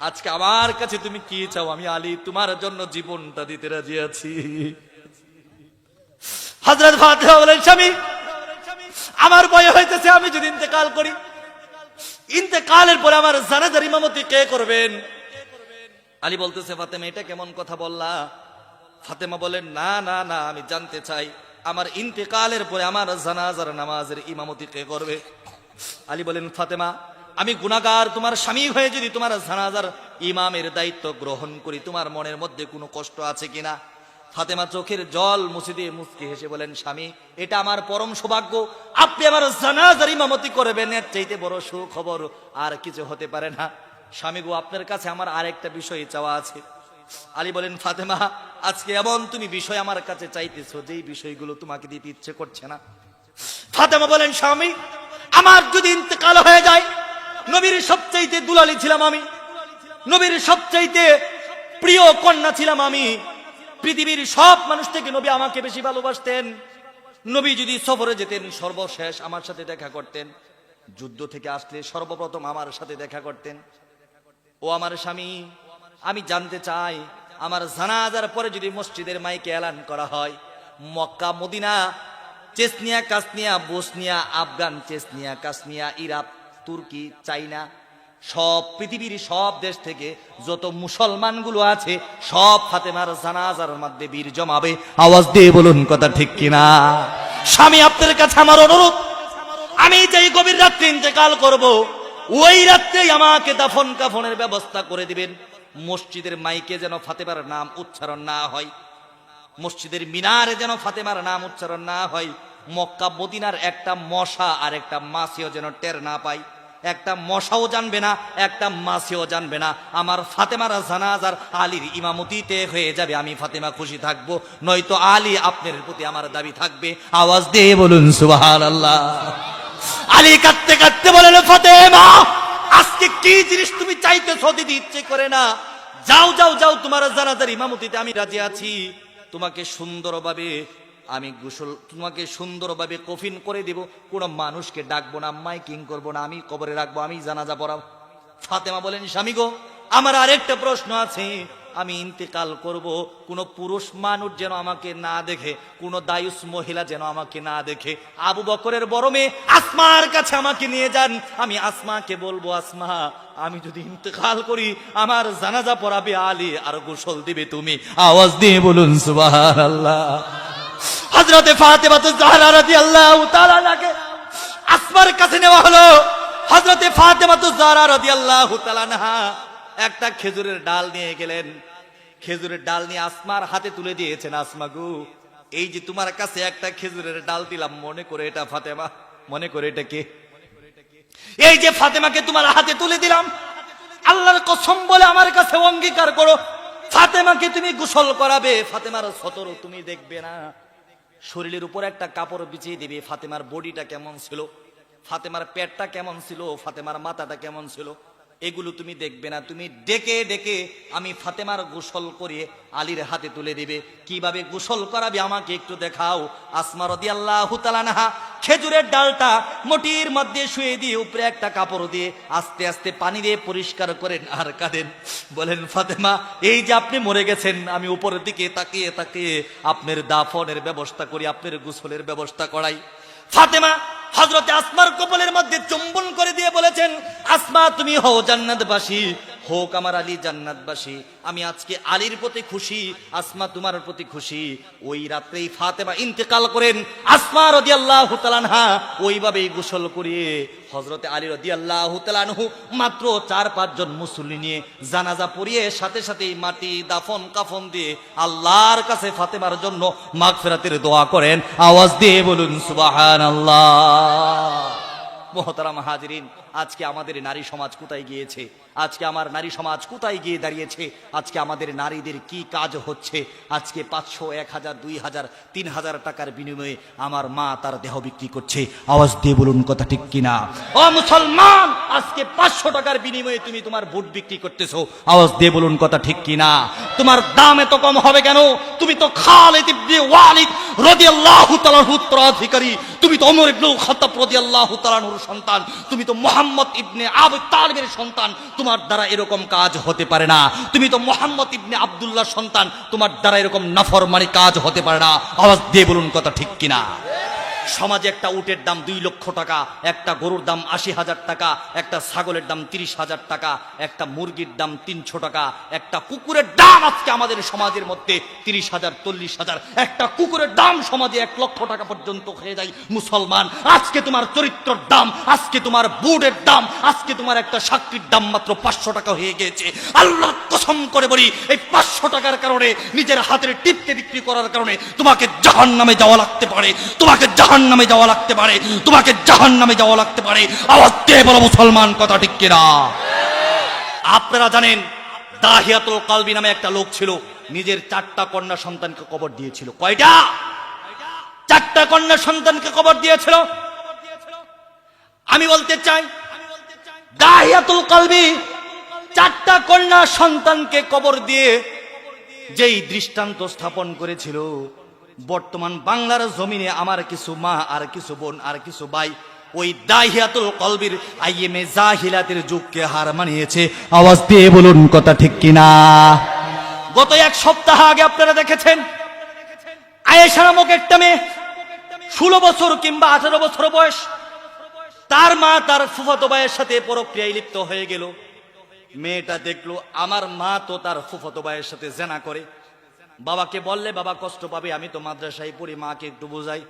আজকে আমার কাছে তুমি কি চাও? আমি আলী তোমার জন্য জীবনটা দিতে রাজি আছি। হযরত ফাতেমা বলেন, স্বামী আমার ভয় হইতেছে আমি যদি ইন্তেকাল করি, ইন্তেকালের পরে আমার জানাজার ইমামতি কে করবেন? আলী বলতেছে, ফাতেমা এটা কেমন কথা বললা? ফাতেমা বলেন, না না না, আমি জানতে চাই আমার ইন্তেকালের পরে আমার জানাজার নামাজের ইমামতি কে করবে? আলী বলেন, ফাতেমা আমি গুনাহগার তোমার স্বামী হয়ে যদি তোমার জানাজার ইমামের দায়িত্ব গ্রহণ করি, তোমার মনের মধ্যে কোনো কষ্ট আছে কিনা? ফাতেমা চোখের জল মুছে দিয়ে মুচকি হেসে বলেন, স্বামী এটা আমার পরম সৌভাগ্য, আপনি আমার জানাজার ইমামতি করবেন, এর চাইতে বড় সুখবর আর কিছু হতে পারে না। স্বামী গো, আপনার কাছে আমার আরেকটা বিষয় চাওয়া আছে। আলী বলেন, ফাতেমা আজকে এমন তুমি বিষয় আমার কাছে চাইতেছো যেই বিষয়গুলো তোমাকে দিতে ইচ্ছে করছে না। ফাতেমা বলেন, স্বামী আমার যদি ইন্তেকাল হয়ে যায়, নবীর সবচাইতে দুলালী ছিলাম আমি, নবীর সবচাইতে প্রিয় কন্যা ছিলাম আমি, পৃথিবীর সব মানুষ থেকে নবী আমাকে বেশি ভালোবাসতেন। নবী যদি সফরে যেতেন সর্বশেষ আমার সাথে দেখা করতেন, যুদ্ধ থেকে আসলে সর্বপ্রথম আমার সাথে দেখা করতেন। ও আমার স্বামী, আমি জানতে চাই আমার জানাজার পরে যদি মসজিদের মাইকে এলান করা হয়, মক্কা মদিনা চেচনিয়া কাসনিয়া বসনিয়া আফগান চেচনিয়া কাসনিয়া ইরাক তুর্কি চাইনা সব পৃথিবীর সব দেশ থেকে যত মুসলমানগুলো আছে সব ফাতেমার জানাজার মধ্যে বীর জমাবে, আওয়াজ দিয়ে বলুন কথা ঠিক কিনা? স্বামী আপনার কাছে আমার অনুরোধ, আমি যেই গভীর রাত্রে ইন্তেকাল করব ওই রাত্রেই আমাকে দাফন কাফনের ব্যবস্থা করে দিবেন। মসজিদের মাইকে যেন ফাতেমার নাম উচ্চারণ না হয়, মসজিদের মিনারে যেন ফাতেমার নাম উচ্চারণ না হয়, মক্কা মদিনার একটা মশা আর একটা মাছিও যেন টের না পাই, একটা মশাও জানবে না একটা মাছিও জানবে না। আমার ফাতেমার জানাজার আলীর ইমামতিতে হয়ে যাবে, আমি ফাতেমা খুশি থাকবো, নয়তো আলী আপনার প্রতি আমার দাবি থাকবে। আওয়াজ দিয়ে বলুন সুবহানাল্লাহ। আলী কাঁদতে কাঁদতে বলেন, ফাতেমা আজকে কি জিনিস তুমি চাইতেছো দিতে ইচ্ছে করে না, যাও যাও যাও, তোমার জানাজার ইমামতিতে আমি রাজি আছি। তোমাকে সুন্দরভাবে আমি গোসল, তোমাকে সুন্দরভাবে কফিন করে দেব, কোনো মানুষকে ডাকবো না, মাইকিং করবো না, আমি কবরে রাখবো, আমি জানাজা পড়াবো। ফাতেমা বলেন, স্বামী গো আমার আরেকটা প্রশ্ন আছে, আমি ইন্তেকাল করব, কোন পুরুষ মানুষ যেন আমাকে না দেখে, কোন দায়ুস মহিলা যেন আমাকে না দেখে। আবু বকরের বড় মেয়ে আসমার কাছে আমাকে নিয়ে যান, আমি আসমাকে বলবো, আসমা আমি যদি ইন্তেকাল করি আমার জানাজা পড়াবে আলী আর গোসল দিবে তুমি। আওয়াজ দিয়ে বলুন সুবহানাল্লাহ। হযরতে ফাতেমা জাহরা রাদিয়াল্লাহু তাআলা আনহাকে আসমার কাছে নেওয়া হলো। হযরতে ফাতেমা জাহরা রাদিয়াল্লাহু তাআলা আনহা একটা খেজুরের ডাল নিয়ে গেলেন, খেজুরের ডাল নিয়ে আসমার হাতে তুলে দিয়েছেন, আসমা গো এই যে তোমার কাছে একটা খেজুরের ডাল দিলাম, মনে করে এটা ফাতেমা, মনে করে এটা কে? এই যে ফাতেমাকে তোমার হাতে তুলে দিলাম, আল্লাহর কসম বলে আমার কাছে অঙ্গীকার করো ফাতেমাকে তুমি গোসল করাবে, ফাতেমার সতর তুমি দেখবে না, শরীরের উপর একটা কাপড় বিছিয়ে দিবে, ফাতেমার বডিটা কেমন ছিল, ফাতেমার পেটটা কেমন ছিল, ফাতেমার মাথাটা কেমন ছিল, এগুলো তুমি দেখবে না, তুমি ডেকে ডেকে আমি ফাতেমার গোসল করিয়ে আলীর হাতে তুলে দিবে। কিভাবে গোসল করাবে আমাকে একটু দেখাও। আসমা রাদিয়াল্লাহু তাআলা আনহা খেজুরের ডালটা মটির মধ্যে শুয়ে দিয়ে উপরে একটা কাপড় দিয়ে আস্তে আস্তে পানি দিয়ে পরিষ্কার করেন আর কাঁদেন, বলেন ফাতেমা এই যে আপনি মরে গেছেন, আমি উপরের দিকে তাকিয়ে তাকিয়ে আপনার দাফনের ব্যবস্থা করি, আপনার গোসলের ব্যবস্থা করাই। ফাতেমা হযরতে আসমার কপালের মধ্যে চুম্বন করে দিয়ে বলেছেন, আসমা তুমি হও জান্নাতবাসী, হোক আমার আলী জান্নাতবাসী, আমি আজকে আলীর প্রতি খুশি, আসমা তোমার প্রতি খুশি। ওই রাত্রেই ফাতেমা ইন্তেকাল করেন। আসমা রাদিয়াল্লাহু তাআলা আনহা ওইভাবেই গোসল করিয়ে হযরতে আলী রাদিয়াল্লাহু তাআলা আনহু মাত্র 4-5 জন মুসল্লি নিয়ে জানাজা পড়িয়ে সাথে সাথেই মাটি দাফন কাফন দিয়ে আল্লাহর কাছে ফাতেমার জন্য মাগফিরাতের দোয়া করেন। আওয়াজ দিয়ে বলুন সুবহানাল্লাহ। মুহতারাম হাজিরিন, আজকে আমাদের নারী সমাজ কোথায় গিয়েছে? আজকে আমার নারী সমাজ কোথায় গিয়ে দাঁড়িয়েছে? আজকে আমাদের নারীদের কি কাজ হচ্ছে? আজকে 500, 1000, 2000, 3000 টাকার বিনিময়ে আমার মা তার দেহ বিক্রি করছে। আওয়াজ দিয়ে বলুন কথা ঠিক কিনা? ও মুসলমান, আজকে 500 টাকার বিনিময়ে তুমি তোমার ভোট বিক্রি করতেছো। আওয়াজ দিয়ে বলুন কথা ঠিক কিনা? তোমার দাম এত কম হবে কেন? তুমি তো খালিদ ইবনে ওয়ালিদ রাদিয়াল্লাহু তাআলার উত্তরাধিকারী, তুমি তো ওমর ইবনে খাত্তাব রাদিয়াল্লাহু তাআলার সন্তান, তুমি তো মুহাম্মদ ইবনে আবু তালিবের সন্তান, তোমার দ্বারা এরকম কাজ হতে পারে না। তুমি তো মুহাম্মদ ইবনে আব্দুল্লাহর সন্তান, তোমার দ্বারা এরকম নাফরমানি কাজ হতে পারে না। আওয়াজ দিয়ে বলুন কথা ঠিক কিনা? সমাজে একটা উটের দাম 2 লক্ষ টাকা, একটা গরুর দাম 80,000 টাকা, একটা ছাগলের দাম 30,000 টাকা, একটা মুরগির দাম 300 টাকা, একটা কুকুরের দাম আজকে আমাদের সমাজের মধ্যে 30,000, 40,000, একটা কুকুরের দাম সমাজে 1 লক্ষ টাকা পর্যন্ত হয়ে যায়। মুসলমান, আজকে তোমার চরিত্রের দাম, আজকে তোমার বুটের দাম, আজকে তোমার একটা সাক্ষীর দাম মাত্র 500 টাকা হয়ে গিয়েছে। আল্লাহর কসম করে বলি, এই 500 টাকার কারণে, নিজের হাতের টিপকে বিক্রি করার কারণে তোমাকে জাহান্নামে যাওয়া লাগতে পারে, তোমাকে জাহান্নামে যাওয়া লাগতে পারে, তোমাকে জাহান্নামে যাওয়া লাগতে পারে। আওয়াজ দিয়ে বলো মুসলমান, কথা ঠিক কিনা? আপনারা জানেন দাহিয়াতুল কালবি নামে একটা লোক ছিল, নিজের 4টা কন্যা সন্তানকে কবর দিয়েছিল। কয়টা? 4টা কন্যা সন্তানকে কবর দিয়েছিল। আমি বলতে চাই, দাহিয়াতুল কালবি 4টা কন্যা সন্তানকে কবর দিয়ে যেই দৃষ্টান্ত স্থাপন করেছিল, বর্তমান বাংলার জমিনে আমার কিছু মা, আর কিছু বোন, আর কিছু ভাই ওই দাহিয়াতুল কলবির আইএমএ জাহিলাতের যুগকে হার মানিয়েছে। আওয়াজ দিয়ে বলুন কথা ঠিক কিনা? গত 1 সপ্তাহ আগে আপনারা দেখেছেন, আয়েশা নামক একটা মেয়ে, 16 বছর কিংবা 18 বছর বয়স, তার মা তার ফুফাতো ভাইয়ের সাথে পরক্রিয়ায় লিপ্ত হয়ে গেল। মেয়েটা দেখলো আমার মা তো তার ফুফাতো ভাইয়ের সাথে জেনা করে। বাবাকে বললে বাবা কষ্ট পাবে, আমি তো মাদ্রাসায় পড়ি, মাকে একটু বোঝাই।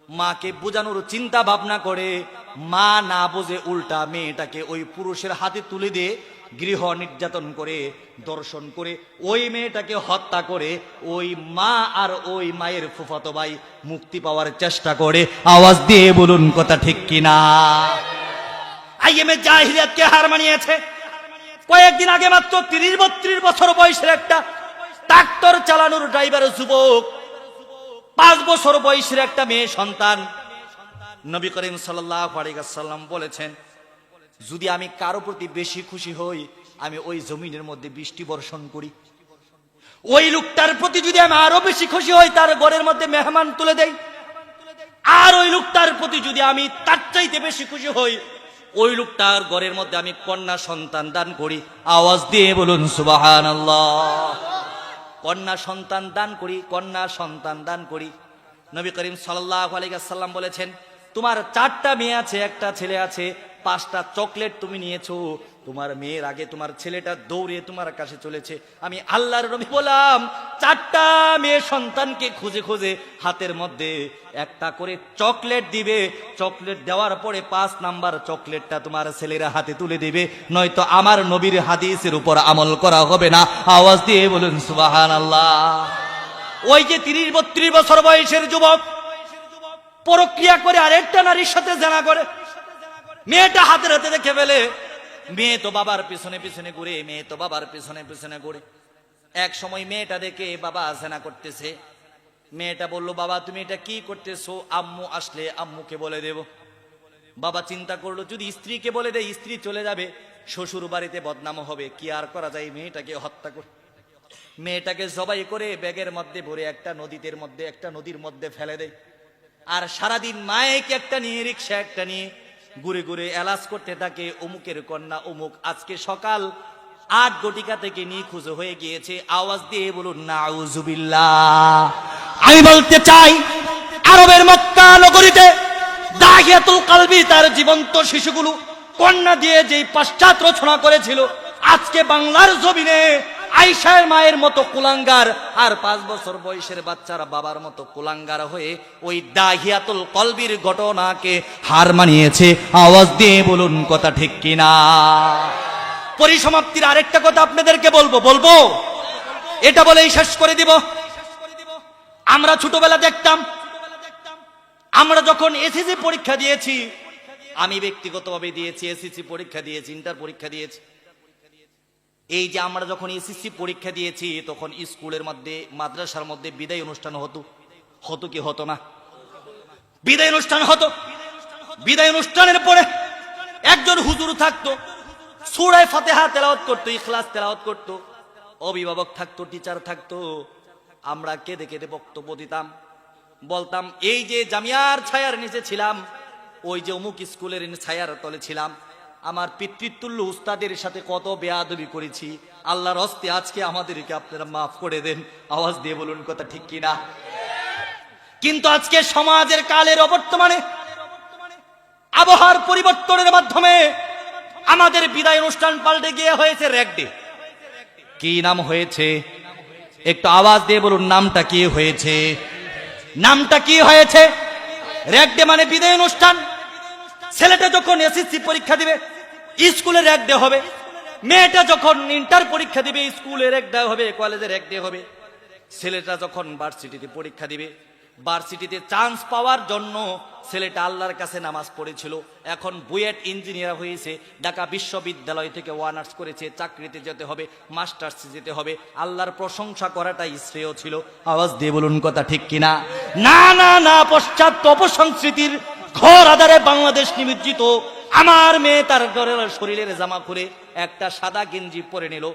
মাকে বোঝানোর চিন্তা ভাবনা করে মা না বোঝে, উল্টা মেয়েটাকে ওই পুরুষের হাতে তুলে দিয়ে গৃহ নির্যাতন করে, দর্শন করে ওই মেয়েটাকে হত্যা করে ওই মা আর ওই মায়ের ফুফাতো ভাই মুক্তি পাওয়ার চেষ্টা করে। আওয়াজ দিয়ে বলুন কথা ঠিক কিনা? আইএমএ জাহিলিয়াতকে হার মানিয়েছে। কয়েকদিন আগে মাত্র 30-32 বছর বয়সের একটা ট্রাক্টর চালানোর ড্রাইভার যুবক, 5 বছর বয়সের একটা মেয়ে সন্তান, নবী করিম সাল্লাল্লাহু আলাইহি ওয়াসাল্লাম বলেছেন, যদি আমি কারো প্রতি বেশি খুশি হই, আমি ওই জমিনের মধ্যে বৃষ্টি বর্ষণ করি। ওই লোকটার প্রতি যদি আমি আরো বেশি খুশি হই, তার ঘরের মধ্যে মেহমান তুলে দেই। আর ওই লোকটার প্রতি যদি আমি তার চাইতে বেশি খুশি হই, ওই লোকটার ঘরের মধ্যে আমি কন্যা সন্তান দান করি। আওয়াজ দিয়ে বলুন সুবহানাল্লাহ। কন্যা সন্তান দান করি, কন্যা সন্তান দান করি। নবী করিম সাল্লাল্লাহু আলাইহি ওয়াসাল্লাম বলেছেন, তোমার 4টা মেয়ে আছে, একটা ছেলে আছে, 5টা চকলেট তুমি নিয়েছো, তোমার মেয়ের আগে তোমার ছেলেটা দৌড়ে তোমার কাছে চলেছে। আমি আল্লাহর নবী বললাম, 4টা মেয়ে সন্তানকে খুঁজে খুঁজে হাতের মধ্যে একটা করে চকলেট দিবে। চকলেট দেওয়ার পরে 5 নাম্বার চকলেটটা তোমার ছেলের হাতে তুলে দিবে, নয়তো আমার নবীর হাদিসের উপর আমল করা হবে না। আওয়াজ দিয়ে বলুন সুবহানাল্লাহ। ওই যে 30-32 বছর বয়সের যুবক পরক্রিয়া করে আরেকটা নারীর সাথে জেনা করে, মেয়েটা হাতের হাতে দেখে ফেলে। মেয়ে তো বাবার পিছনে পিছনে ঘুরে, মেয়ে তো বাবার পিছনে পিছনে ঘুরে। এক সময় মেয়েটা দেখে বাবা জেনা করতেছে। মেয়েটা বলল, বাবা তুমি এটা কি করতেছো? আম্মু আসলে আম্মুকে বলে দেব। বাবা চিন্তা করলো, যদি স্ত্রীকে বলে দেয় স্ত্রী চলে যাবে, শ্বশুর বাড়িতে বদনাম হবে, কি আর করা যায়, মেয়েটাকে হত্যা করে, মেয়েটাকে জবাই করে ব্যাগের মধ্যে ভরে একটা নদীর মধ্যে ফেলে দেয়। আর সারাদিন মায়েকে একটা নিয়ে, রিক্সা একটা নিয়ে ঘুরে ঘুরে এলাচ করতে থাকে, অমুকের কন্যা অমুক আজকে সকাল 8 ঘটিকা থেকে নিখোঁজ হয়ে গিয়েছে। আওয়াজ দিয়ে বলুন নাউজুবিল্লাহ। আমি বলতে চাই, আরবের মক্কা নগরীতে দাহিয়াতুল কালবি তার জীবন্ত শিশুগুলো কন্যা দিয়ে যেই পাশ্চাত্য রচনা করেছিল, আজকে বাংলার জমিনে আয়েশার মায়ের মতো কুলাঙ্গার আর 5 বছর বয়সের বাচ্চারা বাবার মতো কুলাঙ্গার হয়ে ওই দাহিয়াতুল কলবির ঘটনাকে হার মানিয়েছে। আওয়াজ দিয়ে বলুন কথা ঠিক কিনা? পরিসমাপ্তির আরেকটা কথা আপনাদেরকে বলবো, এটা বলেই শেষ করে দিব। আমরা ছোটবেলা দেখতাম, আমরা যখন এসএসসি পরীক্ষা দিয়েছি, আমি ব্যক্তিগতভাবে দিয়েছি, এসএসসি পরীক্ষা দিয়েছি, ইন্টার পরীক্ষা দিয়েছি। এই যে আমরা যখন এসএসসি পরীক্ষা দিয়েছি তখন স্কুলের মধ্যে, মাদ্রাসার মধ্যে বিদায় অনুষ্ঠান হতো কি হতো না? বিদায় অনুষ্ঠান হতো। বিদায় অনুষ্ঠানের পরে একজন হুজুর থাকতো, সূরা ফাতিহা তেলাওয়াত করতো, ইখলাস তেলাওয়াত করতো, অভিভাবক থাকতো, টিচার থাকতো। আমরা কেঁদে কেঁদে বক্তব্য দিতাম, বলতাম এই যে জামিয়ার ছায়ার নিচে ছিলাম, ওই যে অমুক স্কুলের ছায়ার তলে ছিলাম, আমার পিতৃতুল্য উস্তাদের সাথে কত বেয়াদবি করেছি, আল্লাহর হস্তে আজকে আমাদেরকে আপনারা মাফ করে দেন। আওয়াজ দিয়ে বলুন কথা ঠিক কিনা? কিন্তু আজকে সমাজের কালের অবর্তমানে আবহাওয়ার পরিবর্তনের মাধ্যমে আমাদের বিদায় অনুষ্ঠান পাল্টে গিয়ে হয়েছে র‍্যাগ ডে। কি নাম হয়েছে? একটু আওয়াজ দিয়ে বলুন, নামটা কি হয়েছে? নামটা কি হয়েছে? র‍্যাগ ডে মানে বিদায় অনুষ্ঠান। ছেলেটা যখন এসএসসি পরীক্ষা দিবে স্কুলে র‍্যাগ ডে হবে, মেয়েটা যখন ইন্টার পরীক্ষা দিবে স্কুলে র‍্যাগ ডে হবে, কলেজে র‍্যাগ ডে হবে। ছেলেটা যখন ভার্সিটিতে পরীক্ষা দিবে, ভার্সিটিতে চান্স পাওয়ার জন্য ছেলেটা আল্লাহর কাছে নামাজ পড়েছিল, এখন বুয়েট ইঞ্জিনিয়ার হয়েছে, ঢাকা বিশ্ববিদ্যালয় থেকে অনার্স করেছে, চাকরিতে যেতে হবে, মাস্টার্সে যেতে হবে, আল্লাহর প্রশংসা করাটাই শ্রেয় ছিল। আওয়াজ দিয়ে বলুন কথা ঠিক কিনা? না না না, পশ্চাৎ অপসংস্কৃতির ঘোর আধারে বাংলাদেশ নিমজ্জিত। আমার মেয়ে তার ঘরের শরীরের জামা খুলে একটা সাদা গেঞ্জি পরে নিল,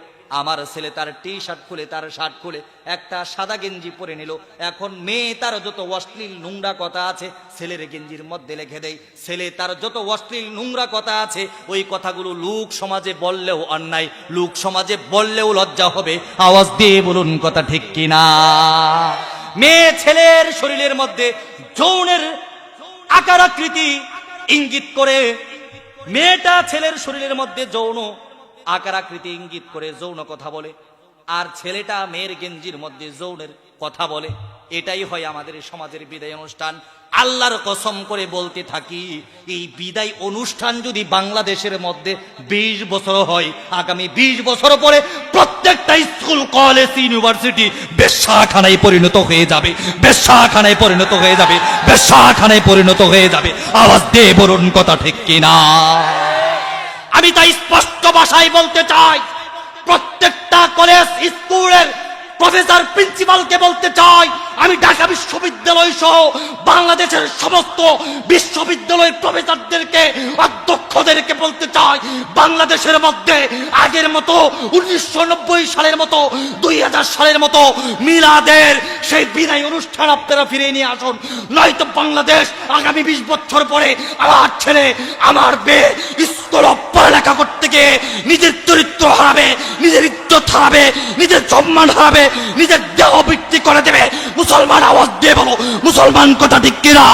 আমার ছেলে তার টি শার্ট খুলে, তার শার্ট খুলে একটা সাদা গেঞ্জি পরে নিল। এখন মেয়ে তার যত অশ্লীল নোংরা কথা আছে ছেলের গেঞ্জির মধ্যে লিখে দেয়। ছেলে তার যত অশ্লীল নোংরা কথা আছে ওই কথাগুলো লোক সমাজে বললেও অন্যায়, লোক সমাজে বললেও লজ্জা হবে। আওয়াজ দিয়ে বলুন কথা ঠিক কিনা? মেয়ে ছেলের শরীরের মধ্যে যৌনের আকার আকৃতি ইঙ্গিত করে, মেয়েটা ছেলের শরীরের মধ্যে যৌন আকার আকৃতি ইঙ্গিত করে যৌন কথা বলে, আর ছেলেটা মেয়ের গেঞ্জির মধ্যে যৌনের কথা বলে। এটাই হয় আমাদের সমাজের বিদায় অনুষ্ঠান। আল্লাহর কসম করে বলতে থাকি, এই বিদায় অনুষ্ঠান যদি বাংলাদেশের মধ্যে 20 বছর হয়, আগামী 20 বছর পরে প্রত্যেকটা স্কুল, কলেজ, ইউনিভার্সিটি বেশ্যাখানায় পরিণত হয়ে যাবে, বেশ্যাখানায় পরিণত হয়ে যাবে, বেশ্যাখানায় পরিণত হয়ে যাবে। আওয়াজ দিয়ে বলুন কথা ঠিক কিনা? আমি তাই স্পষ্ট ভাষায় বলতে চাই, প্রত্যেকটা কলেজ স্কুলের প্রফেসর প্রিন্সিপালকে বলতে চাই, আমি ঢাকা বিশ্ববিদ্যালয় সহ বাংলাদেশের সমস্ত বিশ্ববিদ্যালয়ের প্রফেসরদেরকে, অধ্যক্ষদেরকে বলতে চাই, বাংলাদেশের মধ্যে আগের মতো 1990 সালের মতো, 2000 সালের মতো মিলাদের সেই বিদায় অনুষ্ঠান আপনারা ফিরিয়ে নিয়ে আসুন। নয়তো বাংলাদেশ আগামী 20 বছর পরে আমার ছেলে, আমার মেয়ে স্কুলে পড়ালেখা করতে গিয়ে নিজের চরিত্র হারাবে, নিজের ইজ্জত হারাবে, নিজের সম্মান হারাবে, নিজের দেহ বিক্রি করে দেবে। মুসলমান আওয়াজ দিয়ে বলো, মুসলমান কথা ঠিক কিনা?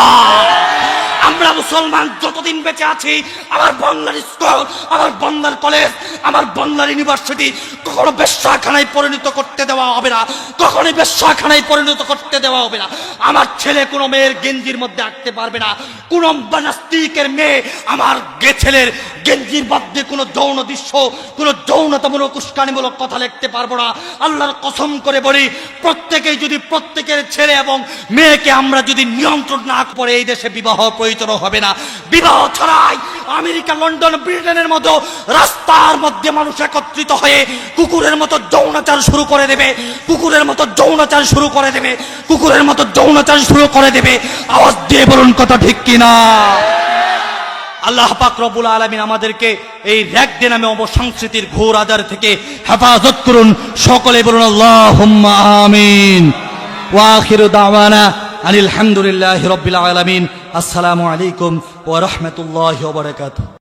আমরা মুসলমান যতদিন বেঁচে আছি, আমার বাংলার স্কুল, আমার বাংলার কলেজ, আমার বাংলার ইউনিভার্সিটি কখনো বেশ্যাখানায় পরিণত করতে দেওয়া হবে না, কখনোই বেশ্যাখানায় পরিণত করতে দেওয়া হবে না। আমার ছেলে কোনো মেয়ের গেঞ্জির মধ্যে আঁকতে পারবে না, কোন নাস্তিকের মেয়ে আমার ছেলের গেঞ্জির মধ্যে কোনো যৌন দৃশ্য, কোনো যৌনতামূলক উস্কানিমূলক কথা লিখতে পারবো না। আল্লাহর কসম করে বলি, প্রত্যেকেই যদি প্রত্যেকের ছেলে এবং মেয়েকে আমরা যদি নিয়ন্ত্রণ না করে, এই দেশে বিবাহ প্রয়োজন হবে না। বিবাহ ছাড়াই আমেরিকা, লন্ডন, ব্রিটেনের মতো রাস্তার মধ্যে মানুষ একত্রিত হয়ে কুকুরের মতো যৌনাচার শুরু করে দেবে, কুকুরের মতো যৌনাচার শুরু করে দেবে, কুকুরের মতো যৌনাচার শুরু করে দেবে। আওয়াজ দিয়ে বলুন কথা ঠিক কিনা? আল্লাহ পাক রব্বুল আলামিন আমাদেরকে এই র‍্যাগ ডে নামে অপসংস্কৃতির ঘোর আধার থেকে হেফাজত করুন। সকলে বলুন আল্লাহুম্মা আমিন। ওয়া আখিরু দাওয়ানা আলহামদুলিল্লাহি রাব্বিল আলামিন। আসসালামু আলাইকুম ওয়া রাহমাতুল্লাহি ওয়া বারাকাতুহু।